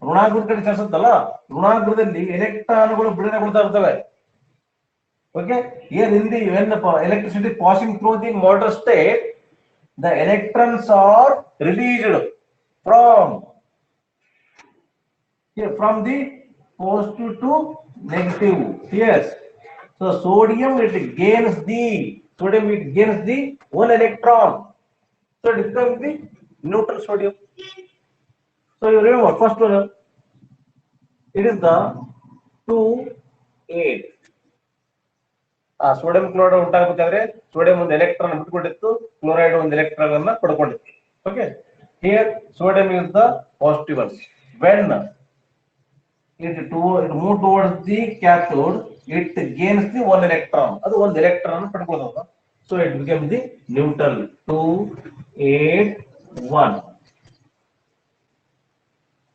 ಋಣಾಗ್ರದ ಕಡೆ ಚಲಿಸುತ್ತಲ್ಲ, ಋಣಾಗ್ರದಲ್ಲಿ ಎಲೆಕ್ಟ್ರಾನ್ಗಳು ಬಿಡುಗಡೆಗೊಳ್ತಾ ಇರ್ತವೆ. Okay, here in the when the electricity passing through the motor state, the electrons are released from here from the positive to negative. Yes, so sodium it gains the one electron, so it becomes the neutral sodium. So you remember first one, it is the 2,8. Sodium chloride ಉಂಟಾಗಬೇಕಾದ್ರೆ sodium ಒಂದು electron ಬಿಟ್ಕೊಂಡಿತ್ತು, chloride ಒಂದು electron ಅನ್ನ ಪಡ್ಕೊಂಡಿತ್ತು. Okay, here sodium is the positive one. When it move towards the cathode, it gains the one electron. ಅದು ಒಂದು electron ಪಡ್ಕೊಳ್ಳೋದು. So it becomes the neutral 281.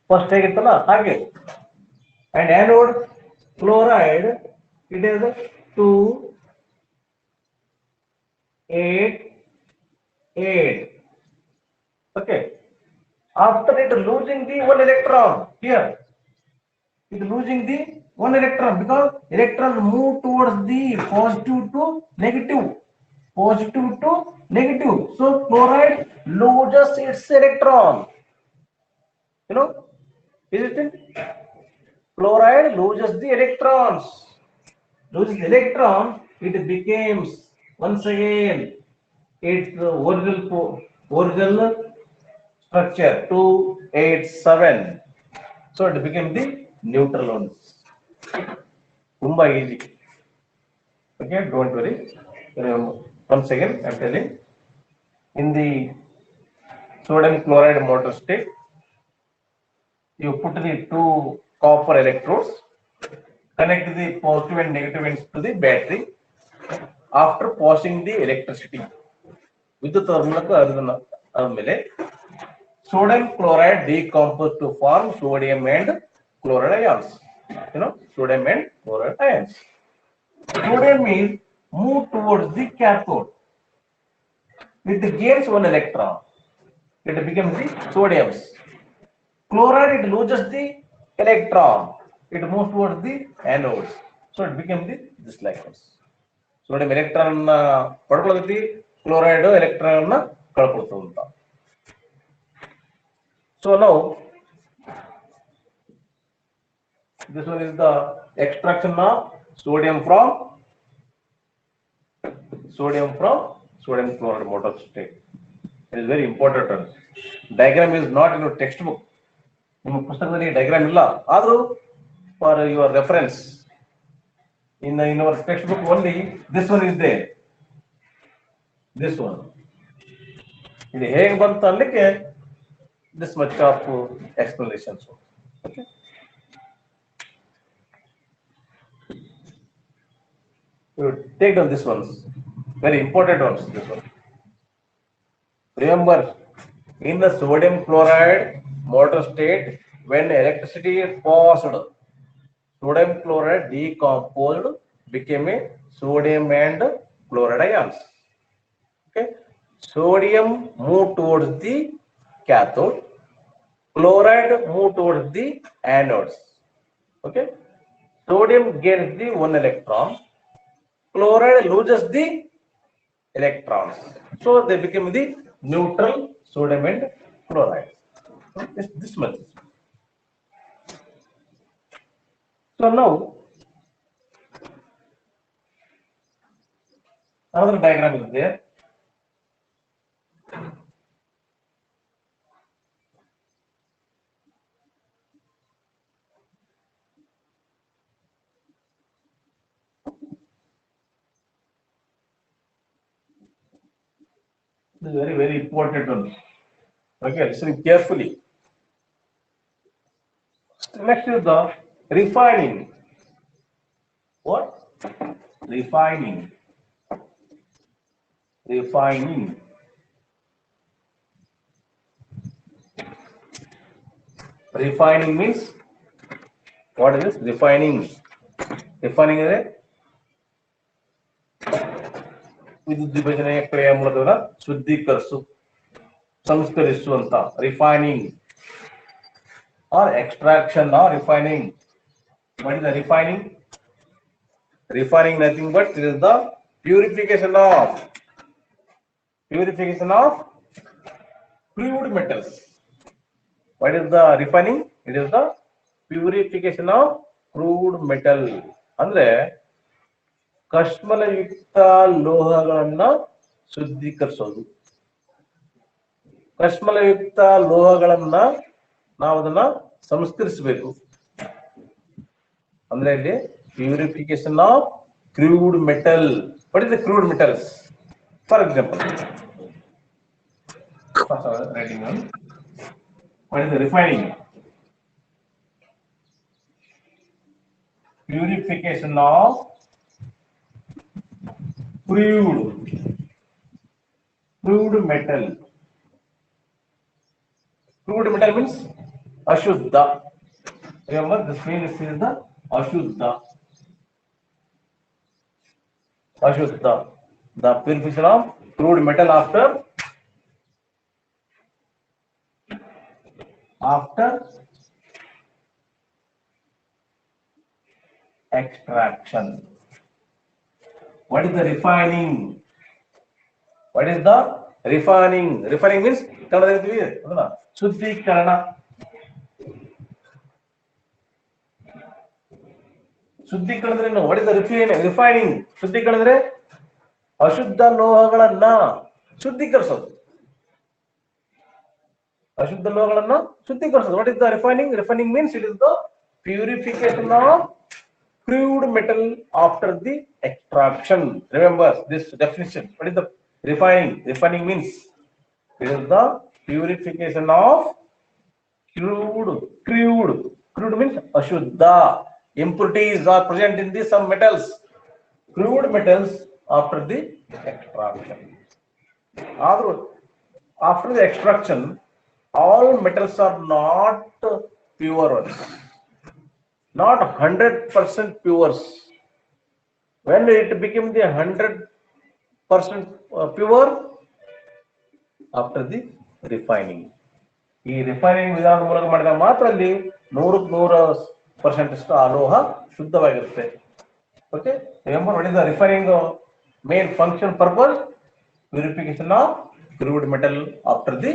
First ಹೇಗಿತ್ತಲ್ಲ ಹಾಗೆ. And anode chloride, it is 288. Okay, after it losing the one electron, here it losing the one electron because electrons move towards the positive to negative, so chloride loses its electron. You know, isn't it? Chloride loses the electrons. Loses the electron, it becomes once again its original structure 287. So it became the neutral ones. Tumba easy. Okay, don't worry. Once again, I'm telling. In the sodium chloride motor state, you put the two copper electrodes, connect the positive and negative ends to the battery. After passing the electricity, ವಿದ್ಯುತ್ ಮೂಲಕ ಆದಮೇಲೆ sodium chloride decomposes to form sodium and chloride ions. You know, sodium and chloride ions. Sodium is moved towards the cathode. It gains one electron. It becomes the sodiums. Chloride, it loses the electron. It moves towards the anodes. So it becomes this like this. Sodium electron ಪಡ್ಕೊಳ್ಳೋದಕ್ಕೆ chloride electron ಕಳ್ಕೊಳ್ತಾ ಅಂತ. So now this one is the extraction of sodium from sodium chloride motor state. It is very important. Diagram is not in your textbook. ನಿಮ್ಮ ಪುಸ್ತಕದಲ್ಲಿ diagram ಇಲ್ಲ, ಆದರೂ for your reference in our textbook only this one is there. This one, ಇದು ಹೇಗೆ ಬಂತ ಅಲ್ಲಿಕ್ಕೆ this much of explanation. Okay, You take down this ones, very important ones. This one. Remember, in the sodium chloride molten state, when electricity is passed, sodium chloride decomposed became a sodium and chloride ions. Okay, sodium moved towards the cathode, chloride moved towards the anodes. Okay, sodium gains the one electron, chloride loses the electrons. So they become the neutral sodium and chloride. So this much. So now another diagram is there. This is very important one. Okay, listen carefully. Next is the refining. What? Refining. Refining. Refining means what is this? Refining. Refining is ವಿದ್ಯುತ್ ವಿಭಜನೆಯ ಕ್ರಿಯೆಯ ಮೂಲಕ ಶುದ್ಧೀಕರಿಸು ಸಂಸ್ಕರಿಸುವಂತ refining or extraction or refining. What is the refining? Refining nothing but it is the purification of crude metals. What is the refining? It is the purification of crude metal. ಅಂದ್ರೆ ಕಶ್ಮಲಯುಕ್ತ ಲೋಹಗಳನ್ನ ಶುದ್ಧೀಕರಿಸೋದು. ಕಶ್ಮಲಯುಕ್ತ ಲೋಹಗಳನ್ನ ನಾವು ಅದನ್ನ ಸಂಸ್ಕರಿಸಬೇಕು. ಅಂದ್ರೆ ಇಲ್ಲಿ purification of crude metal. What is the crude metals? For example, what is the refining? Purification of crude metal. Crude metal means ashuddha. Remember, this means is the ashuddha. Ashuddha. The purification of crude metal after extraction. What is the refining? What is the refining? Refining means ಶುದ್ಧೀಕರಣ. ಶುದ್ಧೀಕರಣ ಅಂದ್ರೆ what is the refining? ಶುದ್ಧೀಕರಣ ಅಂದ್ರೆ ಅಶುದ್ಧ ಲೋಹಗಳನ್ನ ಶುದ್ಧೀಕರಿಸೋದು. ಅಶುದ್ಧ ಲೋಹಗಳನ್ನ ಶುದ್ಧೀಕರಿಸೋದು. What is the refining? Refining means it is the purification of crude metal after the extraction. Remember this definition. What is the refining? Refining means it is the purification of crude means ashuddha. Impurities are present in some metals, crude metals after the extraction. After the extraction, all metals are not pure ones, not 100% pure. When it became the 100% pure, after the refining. ಈ refining ವಿಧಾನದ ಮೂಲಕ ಮಾಡಿದಾಗ ಮಾತ್ರ ಅಲ್ಲಿ 100% ಆ ಲೋಹ ಶುದ್ಧವಾಗಿರುತ್ತೆ. Okay, remember what is the refining main function purpose? Purification of crude metal after the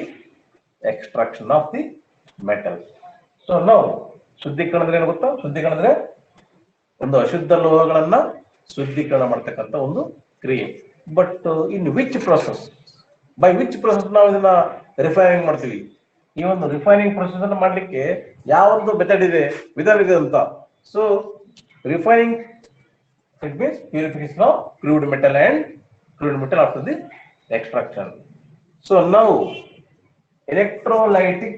extraction of the metal. So ನಾವು ಶುದ್ಧೀಕರಣ ಅಂದ್ರೆ ಏನು ಗೊತ್ತಾ? ಶುದ್ಧೀಕರಣ ಅಂದ್ರೆ ಒಂದು ಅಶುದ್ಧ ಲೋಹಗಳನ್ನ ಶುದ್ಧೀಕರಣ ಮಾಡ್ತಕ್ಕಂಥ ಒಂದು ಕ್ರಿಯೆ. But in which process, by which process ನಾವು ಇದನ್ನ ರಿಫೈನಿಂಗ್ ಮಾಡ್ತೀವಿ? ಈ ಒಂದು ರಿಫೈನಿಂಗ್ ಪ್ರೊಸೆಸ್ ಅನ್ನು ಮಾಡ್ಲಿಕ್ಕೆ ಯಾವೊಂದು ಮೆಥಡ್ ಇದೆ, ವಿಧಾನ ಇದೆ ಅಂತ. So refining it means purification of crude metal and crude metal after the extraction. So now electrolytic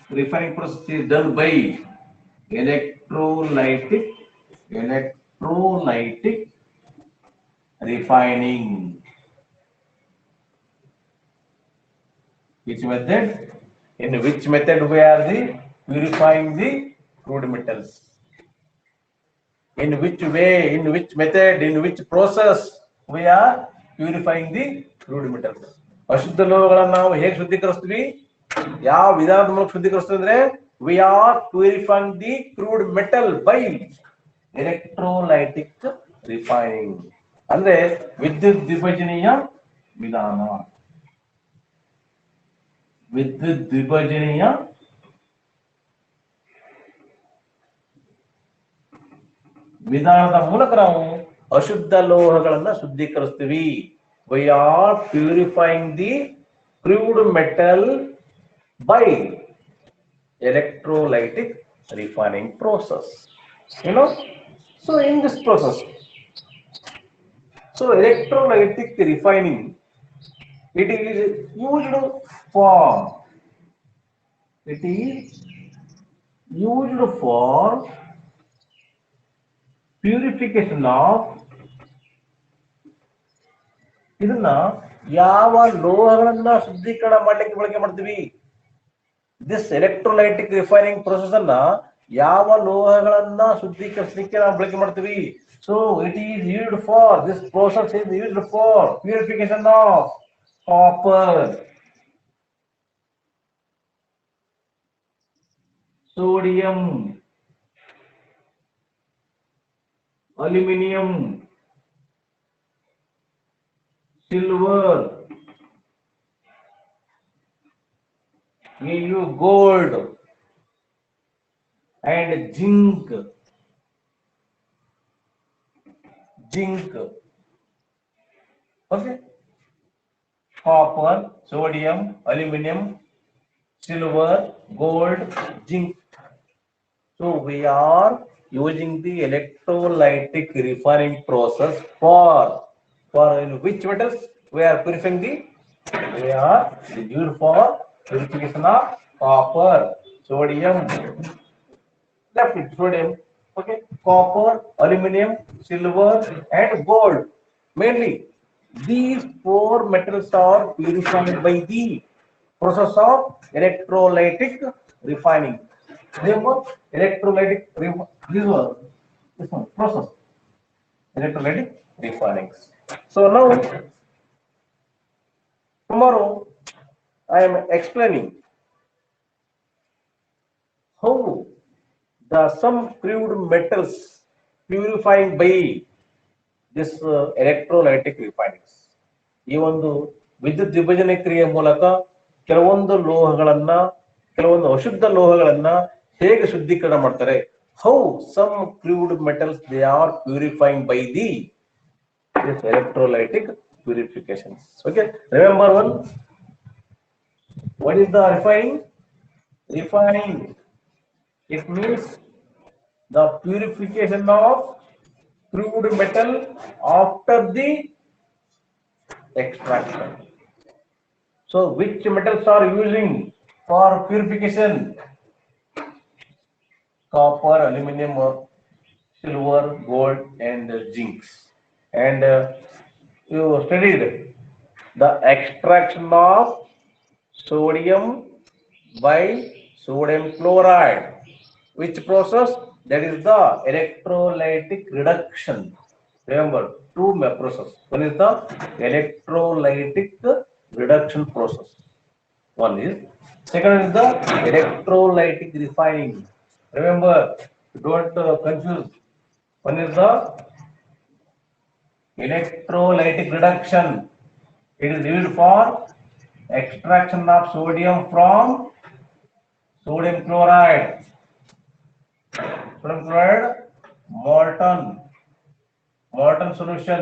refining process is done by electrolytic refining. Which method? In which method we are the purifying the crude metals? In which way, in which method, in which process we are purifying the crude metals? ಅಶುದ್ಧ ಲೋಹಗಳನ್ನು ನಾವು ಹೇಗೆ ಶುದ್ಧೀಕರಿಸ್ತೀವಿ? ಯಾವ ವಿಧಾನದ ಮೂಲಕ ಶುದ್ಧೀಕರಿಸ್ತೀವಿ ಅಂದ್ರೆ we are purifying the crude metal by electrolytic refining. ಅಂದ್ರೆ ವಿದ್ಯುತ್ ದ್ವಿಭಜನೀಯ ವಿಧಾನ. ವಿದ್ಯುತ್ ದ್ವಿಭಜನೀಯ ವಿಧಾನದ ಮೂಲಕ ನಾವು ಅಶುದ್ಧ ಲೋಹಗಳನ್ನ ಶುದ್ಧೀಕರಿಸ್ತೀವಿ. We are purifying the crude metal by electrolytic refining process. You know, so in this process, so electrolytic refining, it is used for purification of ಇದನ್ನ ಯಾವ ಲೋಹಗಳನ್ನ ಶುದ್ಧೀಕರಣ ಮಾಡ್ಲಿಕ್ಕೆ ಬಳಕೆ ಮಾಡ್ತೀವಿ? ದಿಸ್ ಎಲೆಕ್ಟ್ರೋಲೈಟಿಕ್ ರಿಫೈನಿಂಗ್ ಪ್ರೊಸೆಸ್ ಅನ್ನ ಯಾವ ಲೋಹಗಳನ್ನ ಶುದ್ಧೀಕರಿಸಲಿಕ್ಕೆ ನಾವು ಬಳಕೆ ಮಾಡ್ತೀವಿ? So it is used for this process is used for purification of copper, sodium, aluminum, silver, gold, and zinc. Okay, copper, sodium, aluminum, silver, gold, zinc. So we are using the electrolytic refining process for in which metals we are purifying the? We are used for purification of copper, sodium, left it sodium, okay, copper, aluminum, silver, and gold. Mainly these four metals are purified by the process of electrolytic refining. Remember, electrolytic this one process, electrolytic refining. So now tomorrow I am explaining how some crude metals purifying by this electrolytic refining. ಈ ಒಂದು ವಿದ್ಯುತ್ ವಿಭಜನೆ ಕ್ರಿಯೆ ಮೂಲಕ ಕೆಲವೊಂದು ಲೋಹಗಳನ್ನ, ಕೆಲವೊಂದು ಅಶುದ್ಧ ಲೋಹಗಳನ್ನ ಹೇಗೆ ಶುದ್ಧೀಕರಣ ಮಾಡ್ತಾರೆ? How some crude metals they are purifying by this electrolytic purifications. Okay, remember one. What is the refining? Refining, it means the purification of crude metal after the extraction. So which metals are using for purification? Copper, aluminum, silver, gold, and zinc. And you studied the extraction of sodium by sodium chloride. Which process? That is the electrolytic reduction. Remember, two process. One is the electrolytic reduction process. One is. Second is the electrolytic refining. Remember, don't confuse. One is the electrolytic reduction. It is used for extraction of sodium from sodium chloride. Sodium chloride, molten solution.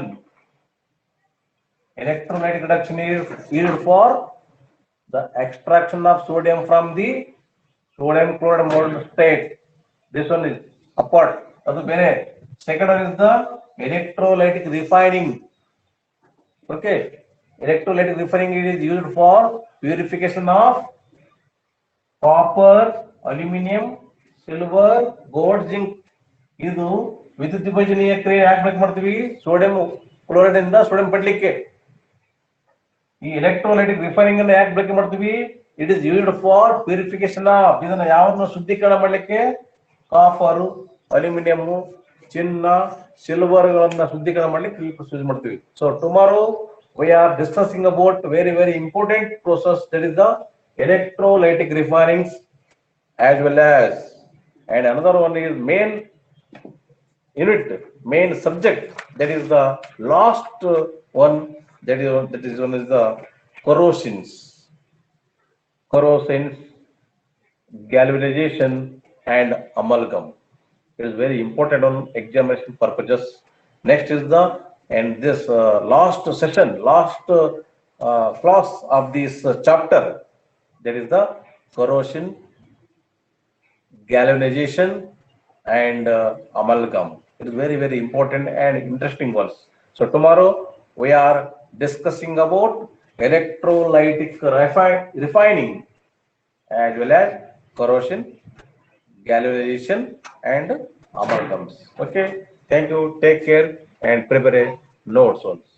Electrolytic reduction is used for the extraction of sodium from the sodium chloride molten state. This one is apart. Second one is the electrolytic refining. Okay, electrolytic refining is used for purification of copper, aluminum, silver, gold, zinc. ಇದು ವಿದ್ಯುತ್ ವಿಭಜನೆಯ ಕ್ರಿಯೆ ಯಾಕೆ ಬೇಕು ಮಾಡ್ತೀವಿ? Sodium chloride ಇಂದ sodium ಪಡ್ಲಿಕ್ಕೆ. ಈ electrolytic refining ಅನ್ನು ಯಾಕೆ ಬಳಕೆ ಮಾಡ್ತೀವಿ? It is used for purification of, ಇದನ್ನ ಯಾವ್ದನ್ನ ಶುದ್ಧೀಕರಣ ಮಾಡ್ಲಿಕ್ಕೆ? ಕಾಪರ್, ಅಲ್ಯೂಮಿನಿಯಂ, ಚಿನ್ನ, ಸಿಲ್ವರ್ ಗಳನ್ನ ಶುದ್ಧೀಕರಣ ಮಾಡ್ಲಿಕ್ಕೆ ಯೂಸ್ ಮಾಡ್ತೀವಿ. So tomorrow we are discussing about very important process, that is the electrolytic refinings, as well as, and another one is main unit, main subject, that is the last one, that is one is the corrosions, galvanization and amalgam. It is very important on examination purposes. Next is the, and this last session, last class of this chapter, that is the corrosion, galvanization and amalgam. It is very important and interesting ones. So tomorrow we are discussing about electrolytic refining, as well as corrosion, galvanization and amalgams. Okay, thank you, take care and prepare notes also.